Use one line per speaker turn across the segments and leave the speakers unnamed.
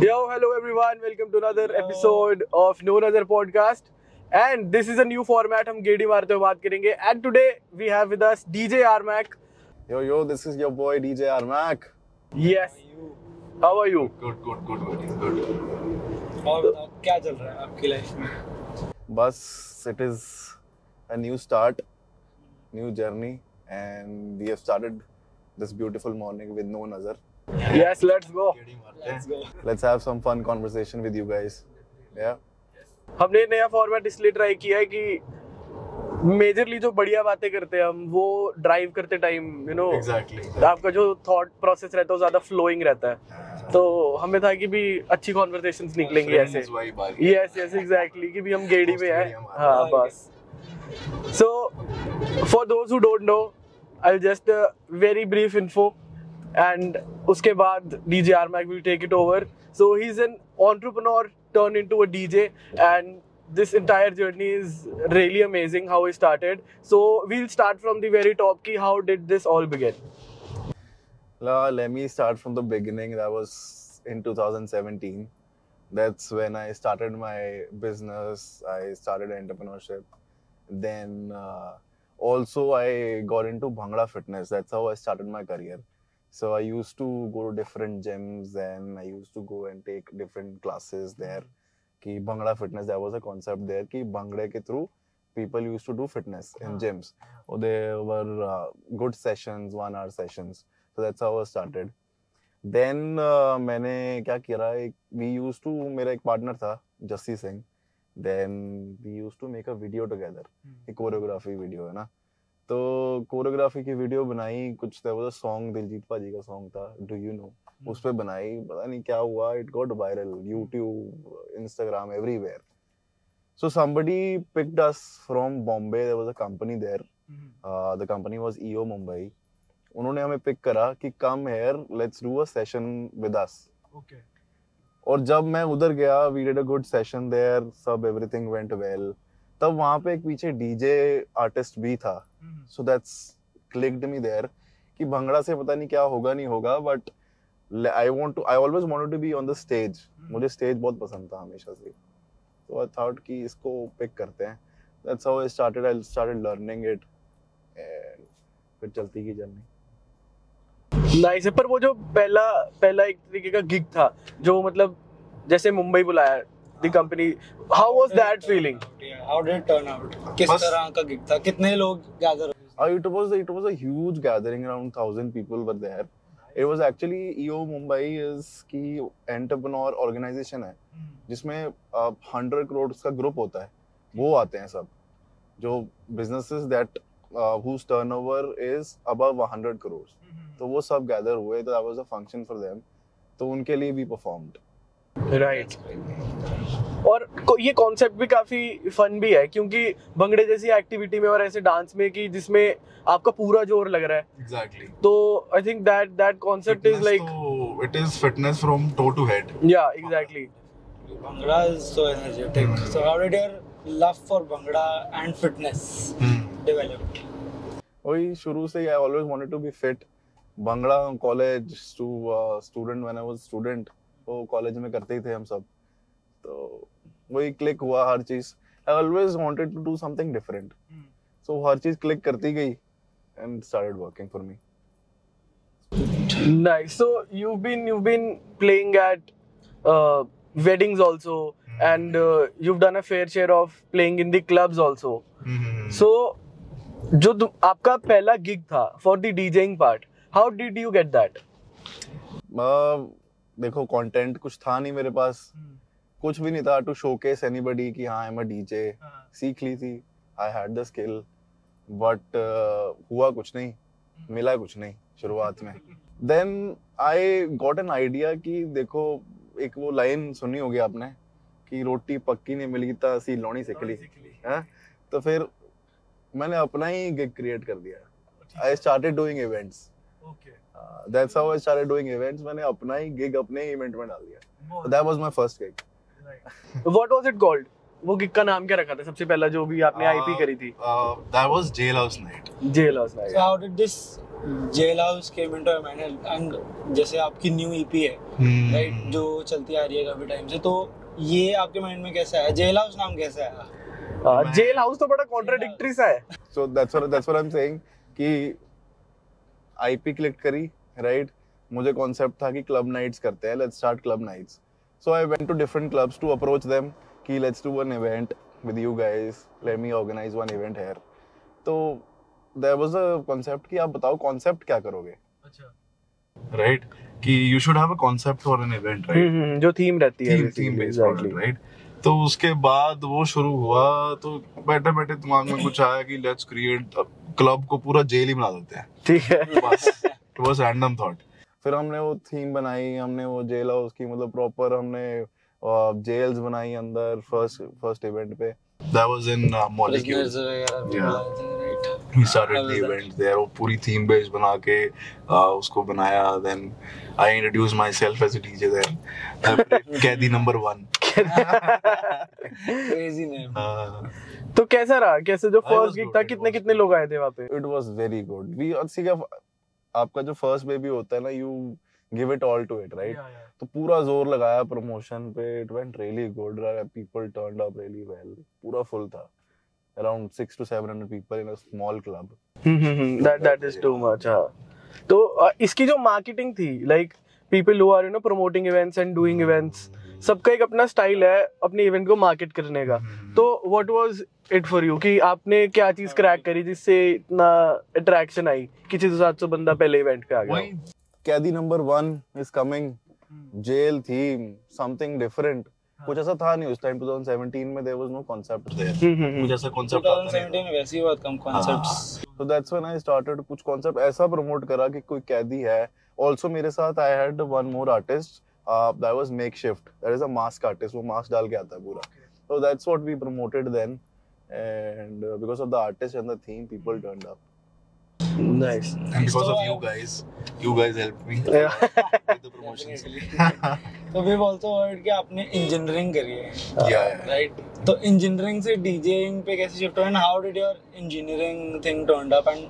Yo, hello everyone. Welcome to another episode of No Nazar podcast. And this is a new format. हम गेड़ी मारते हुए बात करेंगे. And today we have with us DJ Armac.
Yo, this is your boy DJ Armac.
Yes. How are you?
Good. और क्या चल रहा है आपकी लाइफ में?
बस it is a new start, new journey, and we have started this beautiful morning with No Nazar.
Yes, let's go.
Let's go.
Let's have some fun conversation with you guys. Yeah.
हमने नया format इसलिए try किया है कि majorly जो बढ़िया बातें करते हैं हम वो ड्राइव करते टाइम
Exactly.
आपका जो थॉट प्रोसेस रहता है वो ज्यादा फ्लोइंग रहता है. तो हमें था कि भी अच्छी कॉन्वर्सेशंस निकलेंगी ऐसे. यस एग्जैक्टली कि भी हम गेड़ी में हैं. हाँ बस. So for those who don't know, I'll just very brief info and उसके बाद DJ Armac will take it over. So he's an entrepreneur turned into a DJ, and this entire journey is really amazing how he started. So we'll start from the very top. Ki how did this all begin?
Let me start from the beginning. That was in 2017. That's when I started my business. I started entrepreneurship. Then also I got into Bhangra fitness. That's how I started my career. So I used to go to different gyms and I used to go and take different classes there. Ki Bhangra fitness, there was a concept there ki Bhangra ke through people used to do fitness in gyms. Or there were good sessions, 1 hour sessions. So that's how I started. Then मैंने क्या किया, we used to, मेरा एक partner था Jassi Singh. Then we used to make a video together. एक choreography video है ना. तो कोरियोग्राफी की वीडियो बनाई. कुछ there was a song, Diljit पाजी का सॉन्ग था, Do You Know. उस पे बनाई. पता नहीं क्या हुआ, it got viral. YouTube, Instagram, everywhere. So somebody picked us from Bombay. There was a company there. The company was EO Mumbai. उन्होंने हमें पिक करा कि come here, let's do a session with us.
Okay.
और जब मैं उधर गया, we did a good session there. सब everything went well. तब वहाँ पे एक पीछे DJ आर्टिस्ट भी था. So that's clicked me there कि भंगड़ा से पता नहीं क्या होगा नहीं होगा, but I always wanted to be on the stage. मुझे stage बहुत पसंद था हमेशा से. So I thought कि इसको pick करते हैं. That's how I started learning it and फिर चलती की जर्नी.
नाइस है. पर वो जो पहला एक तरीके का गिग था जो मतलब जैसे मुंबई बुलाया the company, how was that feeling?
How did it turn out? किस तरह का गिग था? कितने लोग gather?
It was a huge gathering. Around 1,000 people were there. It was actually EO Mumbai is की entrepreneur organization है जिसमें 100 crore का ग्रुप होता है. वो आते हैं सब जो businesses that whose turnover is above 100 crores. तो वो सब gather हुए. तो that was a function for them. तो उनके लिए भी performed.
राइट. और ये कॉन्सेप्ट भी काफी फन भी है क्योंकि भंगड़े जैसी एक्टिविटी में और ऐसे डांस में कि जिसमें आपका पूरा जोर लग रहा है.
Exactly.
तो I think that concept is like
it is fitness from toe to head.
या exactly.
Bhangra is so energetic. So how did your love for Bhangra and fitness develop?
वही शुरू से I always wanted to be fit. Bhangra college student when I was student वो college में करते ही थे हम सब. तो वही क्लिक हुआ हर चीज. I always wanted to do something different. So हर चीज क्लिक करती गई and started working for me.
Nice. So you've been playing at weddings also, and you've done a fair share of playing in the clubs also. So जो आपका पहला gig था for the DJing part, how did you get that?
देखो content कुछ था नहीं मेरे पास. कुछ भी नहीं था टू शोकेस एनीबॉडी कि हाँ आई एम अ डीजे. सीख ली थी. I had the skill but हुआ कुछ नहीं, मिला कुछ नहीं शुरुआत में. Then I got an idea कि देखो एक वो लाइन सुनी होगी आपने कि रोटी पक्की नहीं मिली तो असी लौनी सिक ली है. तो फिर मैंने अपना ही गिग क्रिएट कर दिया. I started doing events. That's how I started doing events. मैंने अपना ही गिग अपने इवेंट में डाल दिया. So that was my first gig.
What was it called? वो गिग का नाम क्या रखा था सबसे पहला जो भी आपने आईपी करी थी?
That was Jailhouse Night.
Jailhouse Night.
So how did this jail house came into my mind and जैसे आपकी न्यू ईपी है राइट जो चलती आ रही है काफी टाइम से, तो ये आपके माइंड में कैसे आया, जेल हाउस नाम कैसे आया?
जेल हाउस तो बड़ा कॉन्ट्राडिक्टरी सा है.
So that's what I'm saying कि IP क्लिक करी, right? मुझे कॉन्सेप्ट था कि क्लब नाइट्स करते हैं, let's start club nights. So I went to different clubs to approach them कि let's do one event with you guys, let me organize one event here. तो there was a concept कि आप बताओ concept क्या करोगे?
अच्छा.
Right? कि you should have a concept for an event, right?
जो थीम रहती है
थीम बेस्ड प्रोडक्ट, राइट? तो उसके बाद वो शुरू हुआ, तो बैठे बैठे दिमाग में कुछ आया कि लेट्स क्रिएट क्लब को पूरा जेल ही बना देते हैं.
ठीक है.
बस इट वाज रैंडम थॉट.
फिर हमने वो थीम बनाई, हमने वो जेल हाउस की मतलब प्रॉपर हमने जेल्स बनाई अंदर फर्स्ट इवेंट पे.
That was in molecule. We started the event there. वो पूरी थीम बेस्ड बना के उसको बनाया. Then I introduced myself as a DJ there. कैदी नंबर 1.
Crazy name.
तो कैसा रहा, कैसे जो फर्स्ट गिग था, कितने लोग आए थे वहाँ पे?
It was very good. आपका जो फर्स्ट बेबी होता है ना, you give it all to it, right? तो पूरा जोर लगाया प्रमोशन पे. It went really good. People turned up really well. पूरा फुल था. Around 600 to 700 people in a small club.
That is too much. हाँ. तो इसकी जो मार्केटिंग थी, like people who are promoting events and doing events, सबका एक अपना स्टाइल है अपने इवेंट को मार्केट करने का. तो what was it for you कि आपने क्या चीज क्रैक करी जिससे इतना अट्रैक्शन आई कि 600-700 बंदा पहले इवेंट पे आ गया?
कैदी number 1 is coming. Jail theme, something different. कुछ ऐसा था नहीं उस टाइम. 2017 में there was no concept there.
कुछ ऐसा concept
2017 में वैसे ही बहुत कम concepts.
So that's when I started कुछ concept ऐसा promote करा कि कोई कैदी है. Also मेरे साथ I had one more artist. That was makeshift. That is a mask artist. वो mask डाल के आता है पूरा. So that's what we promoted then. And because of the artist and the theme, people turned up.
Nice.
And because of you guys helped me with the promotions.
So we've also heard कि आपने engineering करी है.
Yeah.
Right. तो engineering से DJing पे कैसे shift हुआ, and how did your engineering thing turned up, and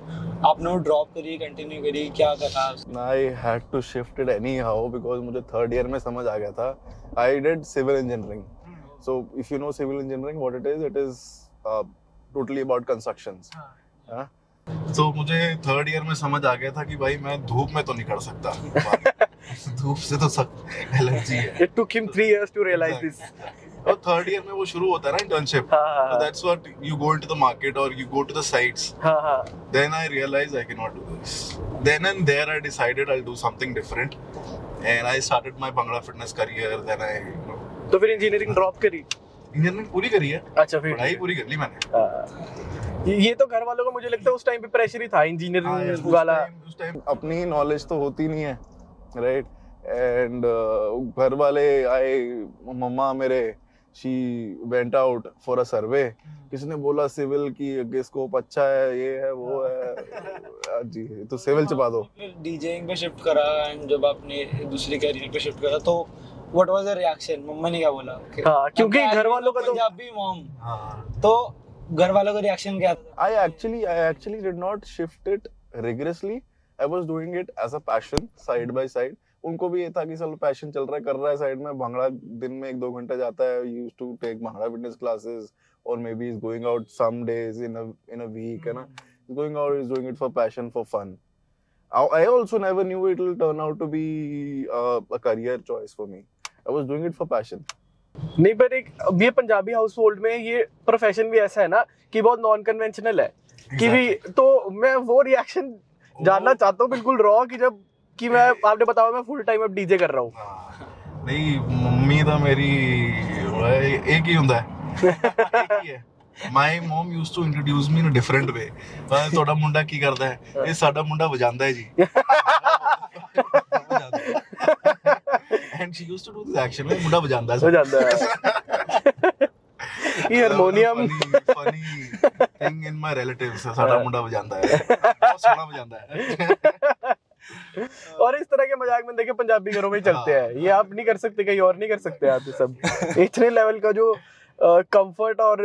आपने वो ड्रॉप करी, कंटिन्यू करी, क्या करा?
I had to shift it anyhow because मुझे थर्ड ईयर में समझ आ गया था. I did civil engineering. So if you know civil engineering, what it is totally about constructions. हाँ.
तो मुझे थर्ड ईयर में समझ आ गया था कि भाई मैं धूप में तो नहीं कर सकता. धूप से तो सख्त एलर्जी है.
It took him 3 years to realize this.
और थर्ड ईयर में वो शुरू होता है ना internship. So that's what you go into the market or you go to the sites. Then I realized I cannot do this. Then and there I decided I'll do something different, and I started my Bhangra fitness career. Then I
तो फिर engineering drop करी?
Engineering पूरी करी है.
अच्छा, फिर
पढ़ाई पूरी कर ली मैंने.
ये तो घर वालों को मुझे लगता है उस टाइम पे प्रेशर ही था इंजीनियरिंग वाला.
उस टाइम अपनी नॉलेज तो होती नहीं है, राइट? एंड घर वाले आए, मम्मा मेरे she went out for a survey. किसी ने बोला सिविल की स्कोप अच्छा है, ये है वो है जी, तो सिविल चबा दो.
डीजेइंग पे शिफ्ट करा, एंड जब आपने दूसरी कैरियर पे शिफ्ट करा तो व्हाट वाज द रिएक्शन? मम्मा ने क्या बोला?
हाँ, क्योंकि घर वालों का तो
पंजाबी मॉम, तो घर वालों का रिएक्शन क्या था?
I actually did not shift it rigorously. I was doing it as a passion, side by side. उनको भी ये था कि चलो पैशन चल रहा है, कर रहा है साइड में. भांगड़ा दिन में 1-2 घंटा जाता है. Used to take bhangra fitness classes, or maybe he's going out some days in a week, है ना. He's going out, he's doing it for passion, for fun. I also never knew it will turn out to be a career choice for me. I was doing it for passion.
नहीं, पर एक ये Punjabi house hold में ये profession भी ऐसा है ना कि बहुत नॉन कन्वेंशनल है कि भी. तो मैं वो रिएक्शन जानना चाहता हूँ बिल्कुल रॉ कि जब कि मैं आपने बताया मैं फुल टाइम अब डीजे कर रहा हूँ.
नहीं, मम्मी तो मेरी एक ही ਹੁੰਦਾ है. My mom used to introduce me in a different way. ਤੁਹਾਡਾ ਮੁੰਡਾ ਕੀ ਕਰਦਾ ਹੈ? ਇਹ ਸਾਡਾ ਮੁੰਡਾ ਵਜਾਉਂਦਾ ਹੈ ਜੀ. And she used to do this action में मुंडा बजांदा है.
ये harmonium
funny thing in my relatives साडा मुंडा बजांदा है, बहुत सोहना बजांदा है.
और इस तरह के मजाक में देखे पंजाबी घरों में चलते हैं. ये आप नहीं कर सकते, कहीं और नहीं कर सकते आप. ये सब इतने लेवल का जो कंफर्ट और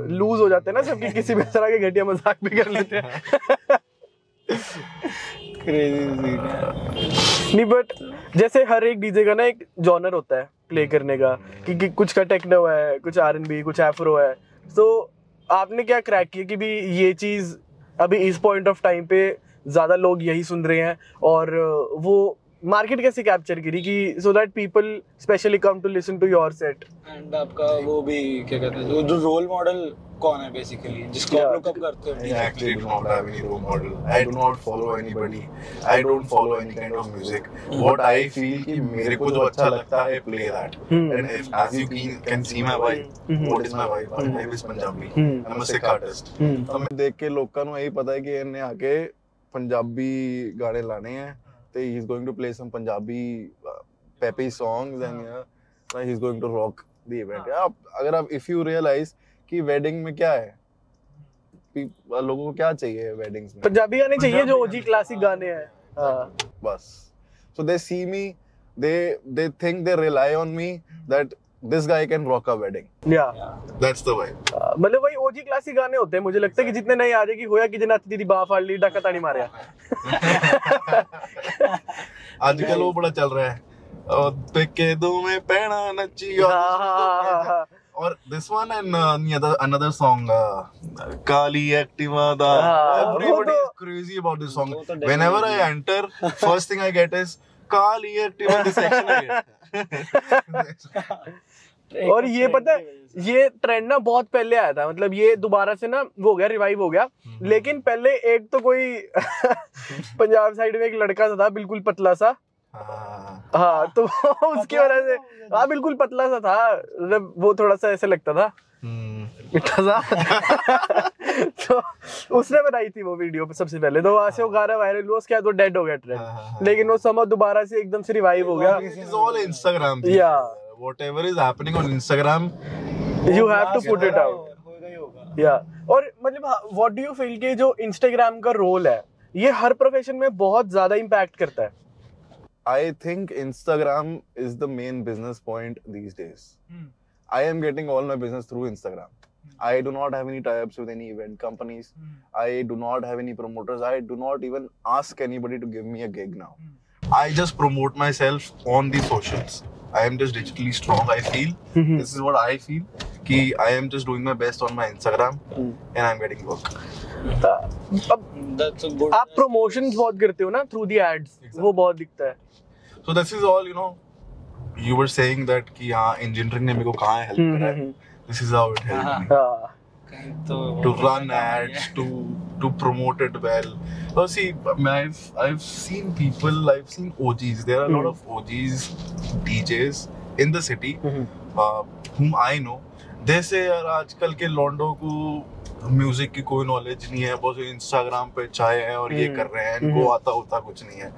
लूज हो जाते हैं ना सबकी, किसी भी तरह के घटिया मजाक भी कर लेते हैं. नहीं बट जैसे हर एक डीजे का ना एक जॉनर होता है प्ले करने का कि कुछ का टेक्नो है, कुछ R&B, कुछ एफ्रो है। तो आपने क्या क्रैक किया कि भी ये चीज अभी इस पॉइंट ऑफ टाइम पे ज्यादा लोग यही सुन रहे हैं और वो मार्केट कैसे कैप्चर करी कि so that people specially come to listen to your set?
And आपका वो भी क्या कहते हैं जो रोल मॉडल कौन है बेसिकली जिसको आप लुक अप करते हो?
I actually do not have any role model. I do not follow anybody. I don't follow any kind of music. What I feel कि मेरे को जो अच्छा लगता है play that. And if, as you can see my vibe, what is my vibe? My vibe is Punjabi. I'm a Sikh artist.
हमें देख के लोਕਾਂ ਨੂੰ ਇਹੀ ਪਤਾ ਹੈ ਕਿ ਇਹਨੇ ਆ ਕੇ ਪੰਜਾਬੀ ਗਾਣੇ ਲਾਣੇ ਹੈ ਤੇ he is going to play some Punjabi peppy songs and he is going to rock the event. अगर आप if you realize कि वेडिंग में क्या है, लोगों को क्या चाहिए वेडिंग्स में?
पंजाबी गाने चाहिए जो ओजी क्लासिक गाने हैं। हाँ
बस। So they see me, they think they rely on me that this guy can rock a wedding.
Yeah.
That's the vibe.
मतलब वही ओजी क्लासिक गाने होते हैं। मुझे लगता है कि जितने नए आ जाएगी होया कि जनाती दीदी बाह फाड़ ली डाका ताड़ी मारे।
आजकल वो बड़ा चल रहा है और पेके दो में पैना नची और this one and another song Kali Activa da everybody is crazy about this song. Whenever I enter, first thing I get is Kali Activa this section I get.
और ये पता है ये ट्रेंड ना बहुत पहले आया था, मतलब ये दोबारा से ना वो हो गया, रिवाइव हो गया। लेकिन पहले एक तो कोई पंजाब साइड में एक लड़का था बिल्कुल पतला सा, हाँ तो उसकी वजह से हाँ बिल्कुल पतला सा था, मतलब वो थोड़ा सा ऐसे लगता था मिठा सा तो उसने बनाई थी वो वीडियो सबसे पहले, तो वहां से वो गाना वायरल हुआ, उसके बाद वो डेड हो गया ट्रेंड। लेकिन वो समय दोबारा से एकदम से रिवाइव हो गया।
This is all Instagram.
Yeah.
Whatever is happening on Instagram,
you have to put it out. Yeah. और मतलब what do you feel कि जो Instagram का रोल है ये हर प्रोफेशन में बहुत ज्यादा इम्पैक्ट करता है?
I think Instagram is the main business point these days. I am getting all my business through Instagram. I do not have any tie-ups with any event companies. I do not have any promoters. I do not even ask anybody to give me a gig now.
I just promote myself on the socials. I am just digitally strong. I feel this is what I feel. कि I am just doing my best on my Instagram and I'm getting work.
That's a good.
आप promotions बहुत करते हो ना through the ads, वो बहुत दिखता है।
So this is all, you know, you were saying that कि हाँ engineering ने मेरे को कहाँ help करा है. This is how it helped me. To run ads, to promote it well. So see, I've seen people, I've seen OGs. There are a lot of OGs, DJs in the city whom I know. They say यार आजकल के लॉन्डो को music की कोई knowledge नहीं है, बस Instagram पे चाय है और ये कर रहे हैं, इनको आता होता कुछ नहीं है।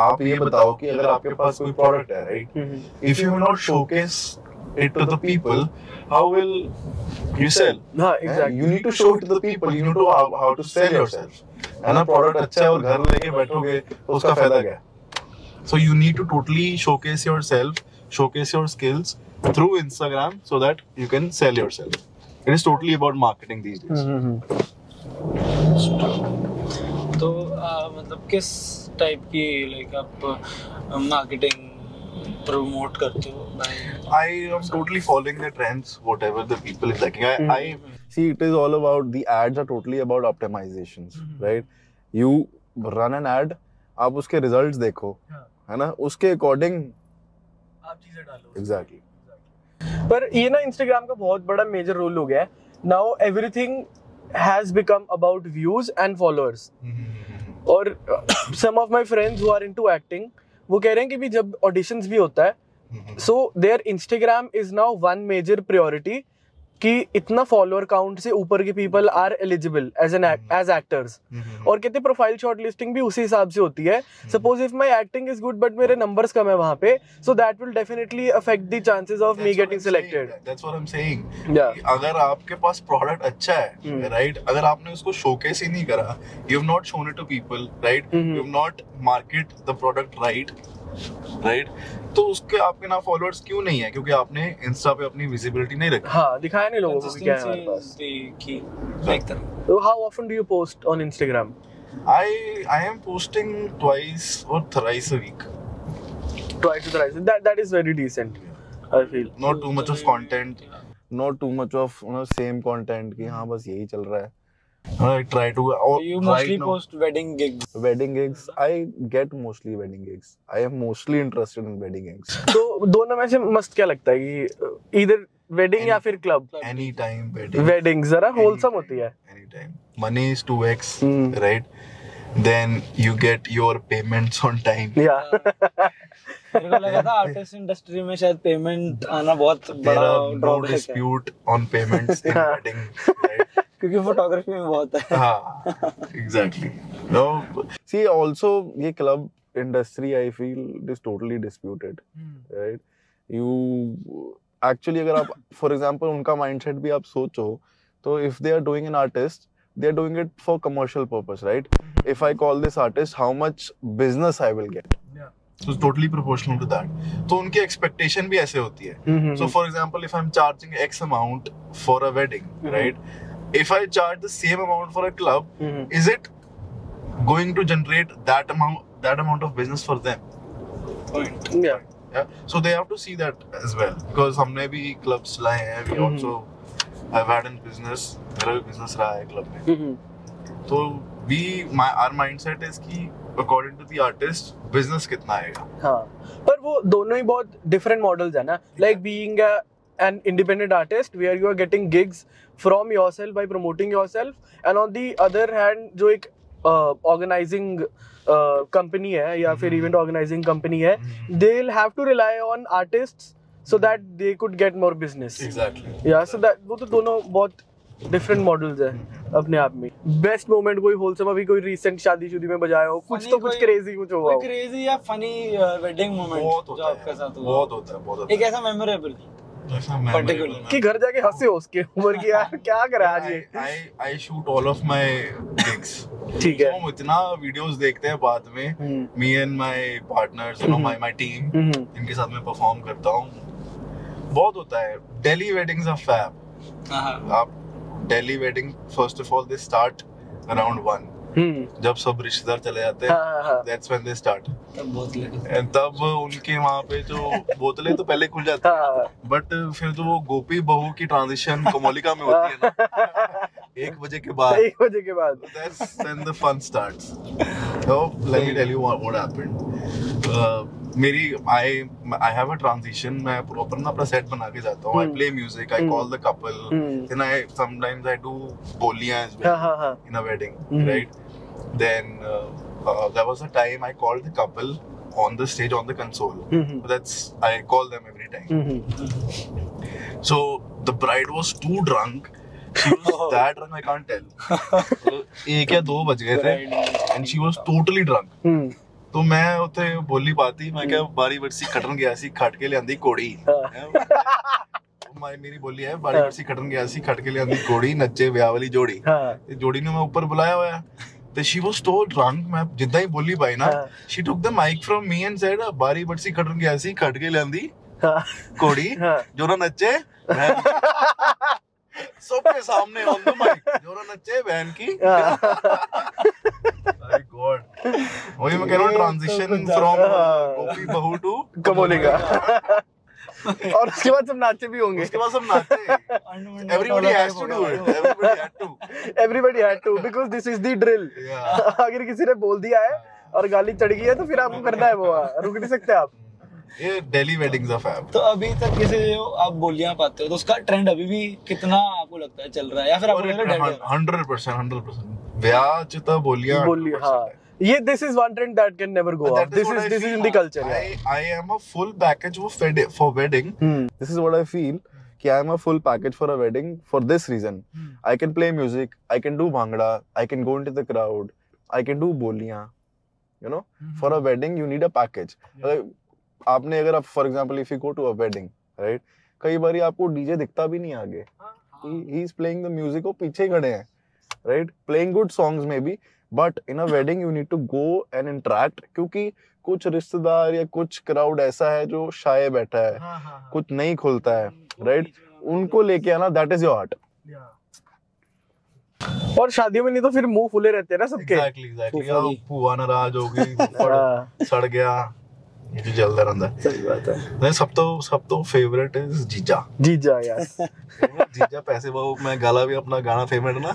आप ये बताओ कि अगर आपके पास कोई प्रोडक्ट है, right, if you will not showcase it to the people, how will you sell?
हाँ, exactly.
You need to show it to the people. You know how to sell yourself. है ना, प्रोडक्ट अच्छा है और घर लेके बैठोगे तो उसका फायदा क्या?
So you need to totally showcase yourself, showcase your skills through Instagram so that you can sell yourself. It is totally about marketing these days.
तो मतलब किस टाइप की लाइक आप मार्केटिंग प्रमोट करते हो?
I am totally following the trends, whatever the people is liking. I
see, it is all about, the ads are totally about optimizations, right? You run an ad, आप उसके results देखो, है ना, उसके according
आप चीजें डालो।
Exactly.
पर ये ना Instagram का बहुत बड़ा मेजर रोल हो गया है। Now everything has become about views and followers. और some of my friends who are into acting, वो कह रहे हैं कि भी जब ऑडिशंस भी होता है, so their Instagram is now one major priority कि इतना फॉलोअर काउंट से ऊपर के people are eligible as actors. और कहते प्रोफाइल शॉर्ट लिस्टिंग भी उसी हिसाब से होती है। Suppose if my acting is good but मेरे नंबर्स कम है वहां पे, so that will definitely affect the chances of me getting selected.
That's what I am saying. अगर आपके पास प्रोडक्ट अच्छा है, राइट, अगर आपने उसको शोकेस ही नहीं करा, you have not shown it to people, right, you have not market the product right, तो उसके आपके ना फॉलोअर्स क्यों नहीं है? क्योंकि आपने इंस्टा पे अपनी विजिबिलिटी नहीं रखी।
हाँ, दिखाया नहीं लोगों को कि क्या है हमारे पास।
की like
So how often do you post on Instagram?
I am posting twice or thrice a week.
Twice or thrice. That is very decent. I feel.
Not too much of content.
Not too much of same content कि हाँ बस यही चल रहा है.
I try to.
You mostly post wedding gigs.
Wedding gigs. I get mostly wedding gigs. I am mostly interested in wedding gigs.
तो दोनों में से मस्त क्या लगता है कि either wedding या फिर club?
Anytime wedding.
Wedding जरा wholesome होती है.
Anytime. Money is 2x, right? Then you get your payments on time.
Yeah.
मेरे को लगा था आर्टिस्ट इंडस्ट्री में शायद पेमेंट आना बहुत बड़ा
ड्रॉबैक है. No dispute on payments in wedding, right?
क्योंकि फोटोग्राफी में बहुत है.
हाँ, exactly. No.
See, also ये club industry I feel is totally disputed, right? You actually अगर आप for example उनका mindset भी आप सोचो तो if they are doing an artist, they are doing it for commercial purpose, right? If I call this artist, how much business I will get?
So it's totally proportional to that. तो उनकी expectation भी ऐसे होती है. So for example, if I'm charging X amount for a wedding, right? If I charge the same amount for a club, is it going to generate that amount of business for them?
Point.
Yeah.
Yeah. So they have to see that as well. Because हमने भी clubs लाए हैं. We also I've had in business. मेरा भी business रहा है club में. तो our mindset is कि according to the artist, business कितना आएगा.
हाँ. पर वो दोनों ही बहुत different models है ना. Like being an independent artist where you are getting gigs from yourself by promoting yourself, and on the other hand जो एक organizing company है या फिर event organizing company है, they'll have to rely on artists so that they could get more business.
Exactly.
Yeah, so that वो तो दोनों बहुत डिफरेंट मॉडल्स है अपने आप में. बेस्ट मोमेंट कोई होलसम अभी कोई रीसेंट शादी में बजाया हो, कुछ तो कुछ क्रेजी कुछ हुआ हो.
क्रेजी या फनी वेडिंग मोमेंट जो आपके साथ हुआ.
बहुत होता है.
एक ऐसा मेमोरेबल पर्टिकुलर
कि घर जाके हंसे हो उसके ऊपर कि यार क्या करा आज ये.
I shoot all of my gigs.
ठीक है.
हम इतना वीडियोस देखते हैं बाद में. Me and my partners, you know, my team, इनके साथ मैं परफॉर्म करता हूँ. बहुत होता है. Delhi weddings are fab. आप Delhi wedding, first of all, they start around 1. जब सब रिश्तेदार चले जाते हैं, that's when they start. तब उनके वहाँ पे जो बोतलें तो पहले खुल जाती हैं, but फिर जो वो गोपी बहू की ट्रांजिशन कोमोलिका में होती है ना, 1 बजे के बाद, that's when the fun starts. So let me tell you what happened. I have a transition. मैं proper ना अपना set बना के जाता हूँ. I play music. I call the couple. Then sometimes I do boliyan as well in a wedding, right? Then there was a time I called the couple on the stage on the console. I call them every time. So the bride was too drunk. She was that drunk I can't tell. 1 या 2 बज गए थे, and she was totally drunk. तो मैं उते बोली पाती, मैं क्या बारी बरसी खटन गया सी खट के लियांदी कोड़ी. मेरी बोली है बारी बरसी खटन गया सी खट के लियांदी कोड़ी, नच्चे ब्याह वाली जोड़ी. जोड़ी ने मैं ऊपर बुलाया हुआ है. तो she was so drunk, मैं जिद्दां ही बोली पाई ना, she took the mic from me and said बारी बरसी खटन गया सी खट के लियांदी कोड़ी, जो ना नच्चे सबके सामने on the mic, जो ना नच्चे बहन की. My God. वही मैं कह रहा हूँ, transition from गोपी बहू to
कमोलिका. और उसके बाद सब नाचे भी होंगे.
उसके बाद सब नाचे. Everybody has to do it.
Everybody had to because this is the drill. अगर किसी ने बोल दिया है और गाली चढ़ गई है तो फिर आपको करना है वो, रुक नहीं सकते आप.
ये Delhi weddings are fab.
तो अभी तक जैसे आप बोलियां पाते हो तो उसका ट्रेंड अभी भी कितना आपको लगता है चल रहा है, या फिर आपको लगता है 100%.
ब्याह चिता बोलियां.
हाँ. ये this is one trend that can never go off. This is in the culture.
I am a full package for wedding.
This is what I feel. कि I am a full package for a wedding for this reason. I can play music, I can do bhangra, I can go into the crowd, I can do boliyan. You know, for a wedding you need a package. आपने अगर आप for example if you go to a wedding, right? कई बारी आपको DJ दिखता भी नहीं आगे. He is playing the music, वो पीछे खड़े हैं, right? Playing good songs maybe, but in a wedding you need to go and interact, क्योंकि कुछ रिश्तेदार या कुछ क्राउड ऐसा है जो शाये बैठा है, कुछ नहीं खुलता है, right? उनको लेके आना, that is your art.
और शादियों में नहीं तो फिर मुंह फुले रहते हैं ना सबके।
एग्जैक्टली बुआ नाराज होगी, सड़ गया, ये जो चलता रहता है।
सही बात है।
नहीं, सब तो फेवरेट है जीजा
यार।
जीजा पैसे वो मैं गाला भी अपना गाना फेवरेट ना,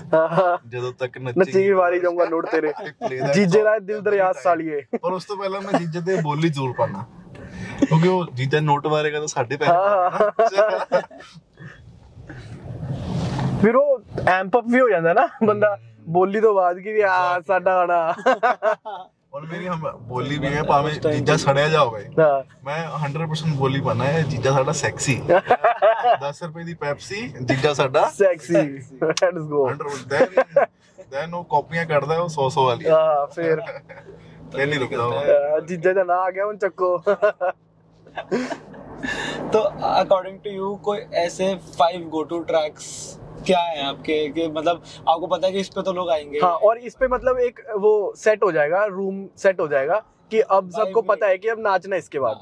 ਜਦੋਂ ਤੱਕ
ਨੱਚੀ ਵਾਰੀ ਜਾਊਂਗਾ ਨੋਟ ਤੇਰੇ, जीजे ਦਾ ਦਿਲ ਦਰਿਆਸ ਸਾਲੀਏ।
ਪਰ ਉਸ ਤੋਂ ਪਹਿਲਾਂ ਮੈਂ जीजे ਤੇ ਬੋਲੀ ਜ਼ਰੂਰ ਪਾਣਾ, ਕਿਉਂਕਿ ਉਹ जीजा ਨੋਟ ਮਾਰੇਗਾ ਤਾਂ ਸਾਡੇ ਪੈਸੇ
ਫਿਰ ਉਹ ਐਂਪ ਅਪ ਵੀ ਹੋ ਜਾਂਦਾ ਨਾ ਬੰਦਾ ਬੋਲੀ ਤੋਂ ਬਾਅਦ ਕਿ ਯਾਰ ਸਾਡਾ ਗਾਣਾ।
और मेरी हम बोली भी है पावे जीजा सड़या जाओगे, मैं 100% बोली पाना है जीजा साडा सेक्सी। 10 रुपए दी पेप्सी, जीजा साडा
सेक्सी। Let's go.
100%। देन वो कॉपियां करदा है वो 100 वाली।
हां फिर
नहीं रुकदा,
जीजा दा ना आ गया उन चक्को।
तो अकॉर्डिंग टू यू कोई ऐसे 5 गो टू ट्रैक्स क्या है आपके, कि मतलब आपको पता है कि इस पे तो लोग आएंगे।
हाँ, और इस पे मतलब एक वो सेट हो जाएगा, रूम सेट हो जाएगा कि अब सबको पता है कि अब नाचना इसके बाद।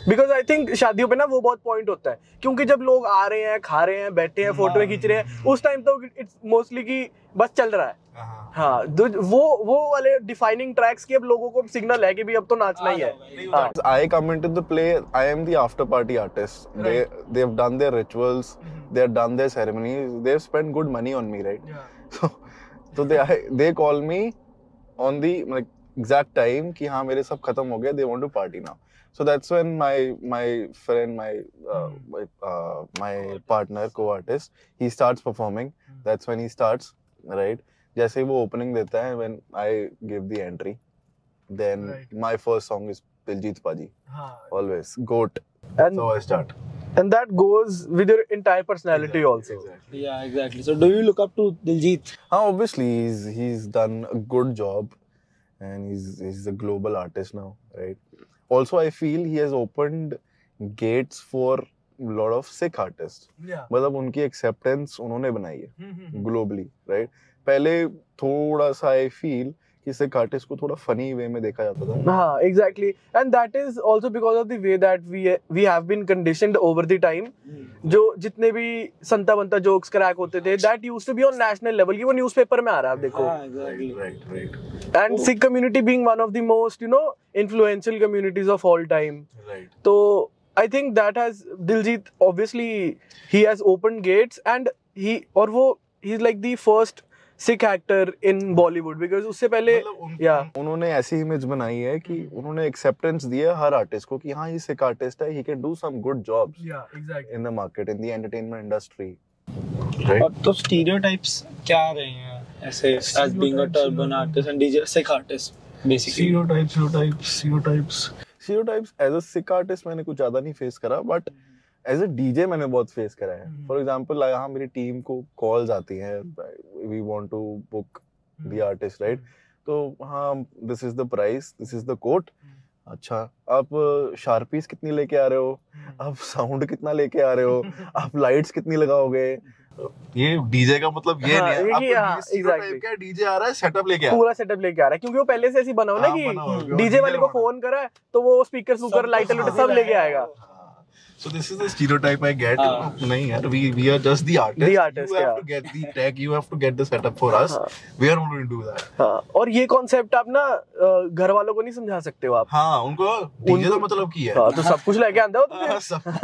बिकॉज आई थिंक शादियों पे ना वो बहुत पॉइंट होता है, क्योंकि जब लोग आ रहे हैं, खा रहे हैं, बैठे हैं, फोटो खींच रहे हैं, उस टाइम तो इट्स मोस्टली कि बस चल रहा है। हाँ, वो वाले डिफाइनिंग ट्रैक्स की अब लोगों को सिग्नल है कि भी अब तो नाचना ही है।
I come into the play, I am the after party artist. They have done their rituals, they have done their ceremonies, they have spent good money on me, right? So they call me on the like exact time कि हाँ मेरे सब खत्म हो गए, they want to party now. So that's when my friend, my partner, co-artist, he starts performing. That's when he starts, right? जैसे वो opening देता है, when I give the entry, then my first song is Diljit Paji. Always GOAT.
And
so I start.
And that goes with your entire personality also.
Exactly. Yeah, exactly. So do you look up to Diljit?
Obviously he's done a good job, and he's a global artist now, right? Also I feel he has opened gates for a lot of Sikh artists. मतलब उनकी acceptance उन्होंने बनाई है globally, right? पहले थोड़ा सा I feel कि Sikh artist को थोड़ा funny way में देखा जाता था।
हाँ, exactly. And that is also because of the way that we have been conditioned over the time. जो जितने भी संता बनता jokes क्रैक होते थे, that used to be on national level, कि वो newspaper में आ रहा है, आप देखो।
Exactly.
Right.
And Sikh community being one of the most, influential communities of all time.
Right.
So I think that has Diljit, obviously he has opened gates, and he's like the first Sikh actor in Bollywood, because उससे पहले
उन्होंने ऐसी image बनाई है कि उन्होंने acceptance दी है हर artist को कि हाँ ये सिक आर्टिस्ट है, he can do some good jobs in the market, in the entertainment industry, right?
और तो stereotypes क्या रहे हैं ऐसे as being a turban artist and DJ Sikh artist basically?
Stereotypes as a Sikh artist मैंने कुछ ज्यादा नहीं फेस करा, but एज ए डीजे मैंने बहुत फेस करा है। फॉर एग्जाम्पल यहाँ मेरी टीम को कॉल्स आती हैं, we want to book the artist, right? तो हाँ, this is the price, this is the quote. अच्छा, आप शार्पीस कितनी लेके आ रहे हो, आप साउंड कितना लेके आ रहे हो, आप लाइट्स कितनी लगाओगे?
ये डीजे का मतलब ये नहीं है, आपको क्या डीजे आ रहा है, सेटअप लेके आ रहा है,
पूरा सेटअप लेके आ रहा है, क्योंकि वो पहले से ऐसी बना हो ना कि डीजे वाले को फोन करा है तो वो स्पीकर लाइट सब लेके आएगा।
So this is the stereotype I get. नहीं यार, we are just the artist.
The artist,
you have to get the tech, you have to get the setup for us. We are not going to do that.
हाँ, और ये concept आप ना घर वालों को नहीं समझा सकते हो आप।
हाँ, उनको डीजे का मतलब की है।
हाँ, तो सब कुछ लेके आंदा हो तो फिर
सब कुछ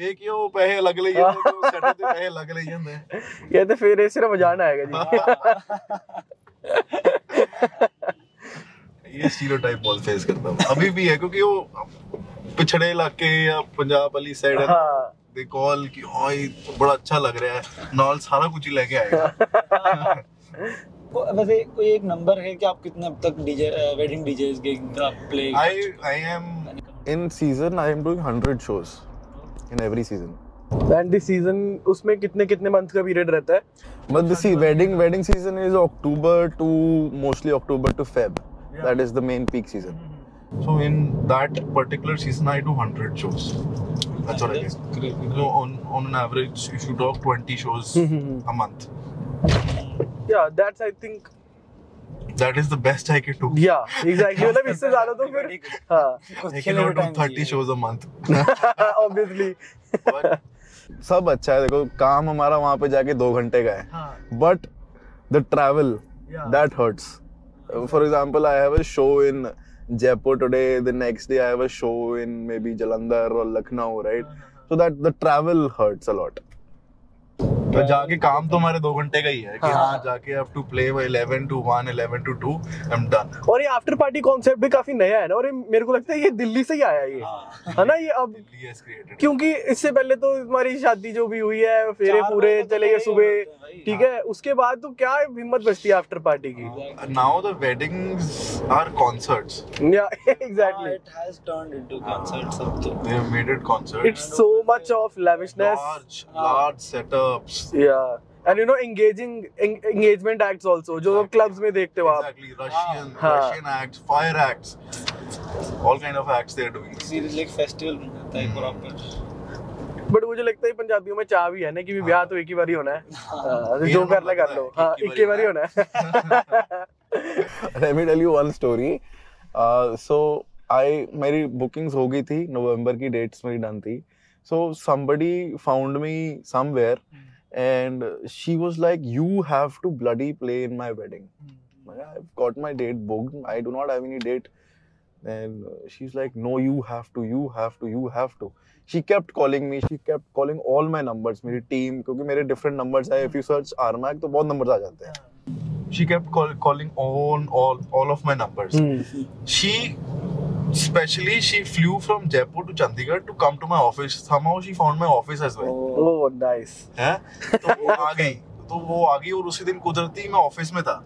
एक यो पैसे लग ले ਜਾਂਦੇ तो सेटअप पे पैसे लग ले ਜਾਂਦੇ।
ये तो फिर सिर्फ बजाना आएगा जी।
ये स्टीरियोटाइप बहुत फेस करता हूँ अभी भी है, क्योंकि वो पिछड़े इलाके या पंजाब वाली साइड है, दे कॉल कि हाँ ये बड़ा अच्छा लग रहा है, नाल सारा कुछ ही लेके आएगा।
वैसे कोई एक नंबर है कि आप कितने अब तक डीजे वेडिंग डीजेस गिग आप play?
I am
in season I am doing 100 shows in every season.
And the season उसमें कितने मंथ का पीरियड रहता है?
But the wedding season is October to mostly October to Feb. That is the main peak season.
So in that particular season, I do 100 shows. That's what I get. So on an average, if you talk 20 shows a month.
Yeah, that's I think.
That is the best I can do.
Yeah, exactly. मतलब इससे ज़्यादा तो फिर हाँ.
I cannot do 30 shows a month.
Obviously.
सब अच्छा है, देखो काम हमारा वहाँ पे जाके 2 घंटे का है, but the travel, that hurts. For example, I have a show in Jaipur today, the next day I have a show in maybe Jalandhar or Lucknow, right? So that the travel hurts a lot.
तो जाके काम तो हमारे 2 घंटे का ही है कि हाँ जाके have to play 11 to 1, 11 to 2, I'm done.
और ये आफ्टर पार्टी कॉन्सेप्ट भी काफी नया है ना, और ये मेरे को लगता है ये दिल्ली से ही आया ये, है ना? ये अब क्योंकि इससे पहले तो हमारी शादी जो भी हुई है, फेरे पूरे चले गए सुबह, ठीक है, उसके बाद तो क्या हिम्मत बचती है आफ्टर पार्टी की?
Now the weddings are concerts.
Yeah, exactly.
It has turned into concerts.
They have made it concerts.
It's so much of lavishness.
Large setups.
Yeah. And you know, engagement acts also, जो clubs में देखते हो आप.
Exactly. Russian acts, fire acts, all kind of acts they are doing.
Seriously, like festival बन जाता है proper.
But मुझे लगता है पंजाबियों में चाह भी है ना कि भी ब्याह तो एक ही बार ही होना है, जो करना कर लो, हाँ एक ही बार ही होना है.
Let me tell you one story. So मेरी bookings हो गई थी, नवंबर की dates मेरी done थी. So somebody found me somewhere and she was like, you have to bloody play in my wedding. I've got my date booked, I do not have any date. And she's like, no, you have to. She kept calling me, she kept calling all my numbers, मेरी team, क्योंकि मेरे different numbers है, if you search RMAC तो बहुत numbers आ जाते हैं.
She kept calling all of my numbers. She flew from Jaipur to Chandigarh to come to my office. Somehow she found my office as well.
Oh, nice.
हैं? तो वो आ गई और उसी दिन कुदरती मैं ऑफिस में था.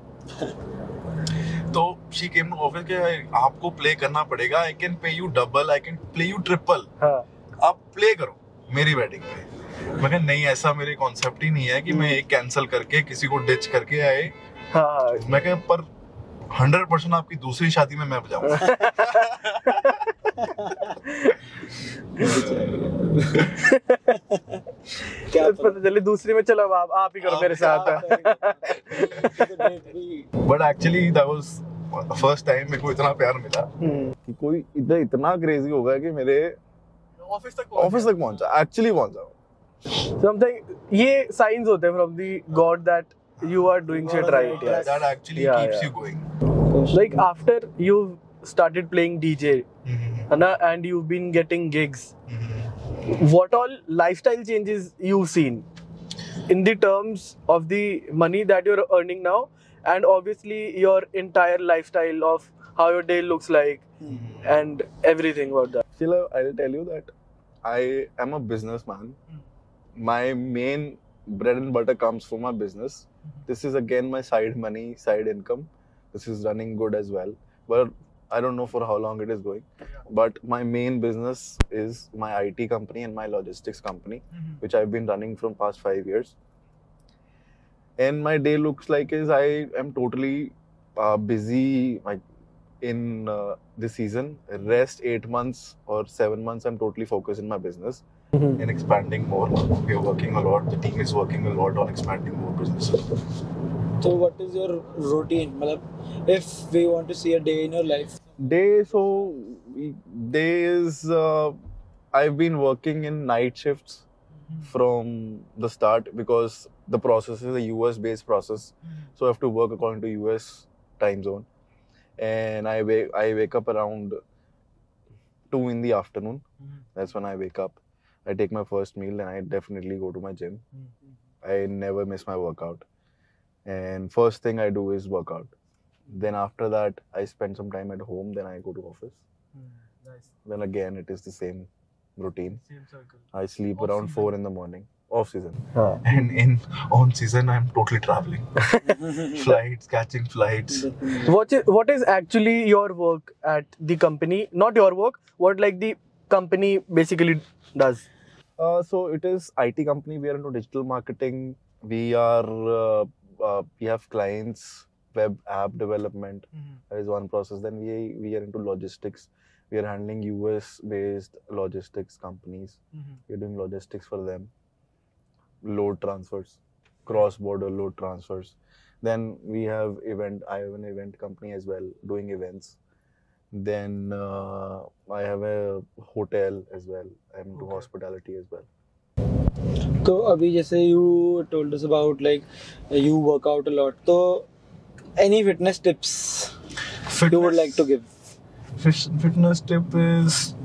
तो she came to office के आपको प्ले करना पड़ेगा. I can pay you double, I can play you triple. आप प्ले करो मेरी वेडिंग पे. मैं कहा नहीं, ऐसा मेरे कॉन्सेप्ट ही नहीं है कि मैं एक कैंसिल करके किसी को डिच करके आए. मैं कहा पर 100% आपकी दूसरी शादी में मैं बजाऊंगा.
क्या पता चले दूसरी में, चलो आप ही करो मेरे साथ.
But actually that was first time मेरे को इतना प्यार मिला
कि कोई इतना क्रेजी हो गया कि मेरे ऑफिस तक पहुंचा, एक्चुअली पहुंचा.
समथिंग ये साइंस होते हैं from the God that you are doing shit right.
Yes. That actually keeps you going.
Like after you've started playing DJ, and you've been getting gigs, what all lifestyle changes you've seen in the terms of the money that you're earning now, and obviously your entire lifestyle of how your day looks like, and everything about that.
Still, I'll tell you that I am a businessman. My main bread and butter comes from my business. This is again my side money, side income. This is running good as well. But I don't know for how long it is going. But my main business is my IT company and my logistics company, which I've been running from past 5 years. And my day looks like is I am totally busy like in this season. Rest 8 months or 7 months, I'm totally focused in my business.
And expanding more. We are working a lot. The team is working a lot on expanding more businesses.
So what is your routine? If we want to see a day in your life.
Day is I've been working in night shifts from the start because the process is a US based process. So I have to work according to US time zone. And I wake up around 2 in the afternoon. That's when I wake up. I take my first meal and I definitely go to my gym. I never miss my workout. And first thing I do is workout. Then after that, I spend some time at home. Then I go to office.
Nice.
Then again, it is the same routine.
Same circle.
I sleep
Off
around
season.
4 in the morning. Off season.
And on season, I'm totally traveling. Flights, catching flights.
What is actually your work at the company? Not your work. What like the company basically does?
So it is IT company. We are into digital marketing. We have clients, web app development. That is one process. Then we are into logistics. We are handling US based logistics companies. We are doing logistics for them. Load transfers, cross border load transfers. Then I have an event company as well, doing events. Then I have a hotel as well. I'm into hospitality as well.
तो अभी जैसे you told us about like you work out a lot, तो any fitness tips you would like to give?
Fitness tip is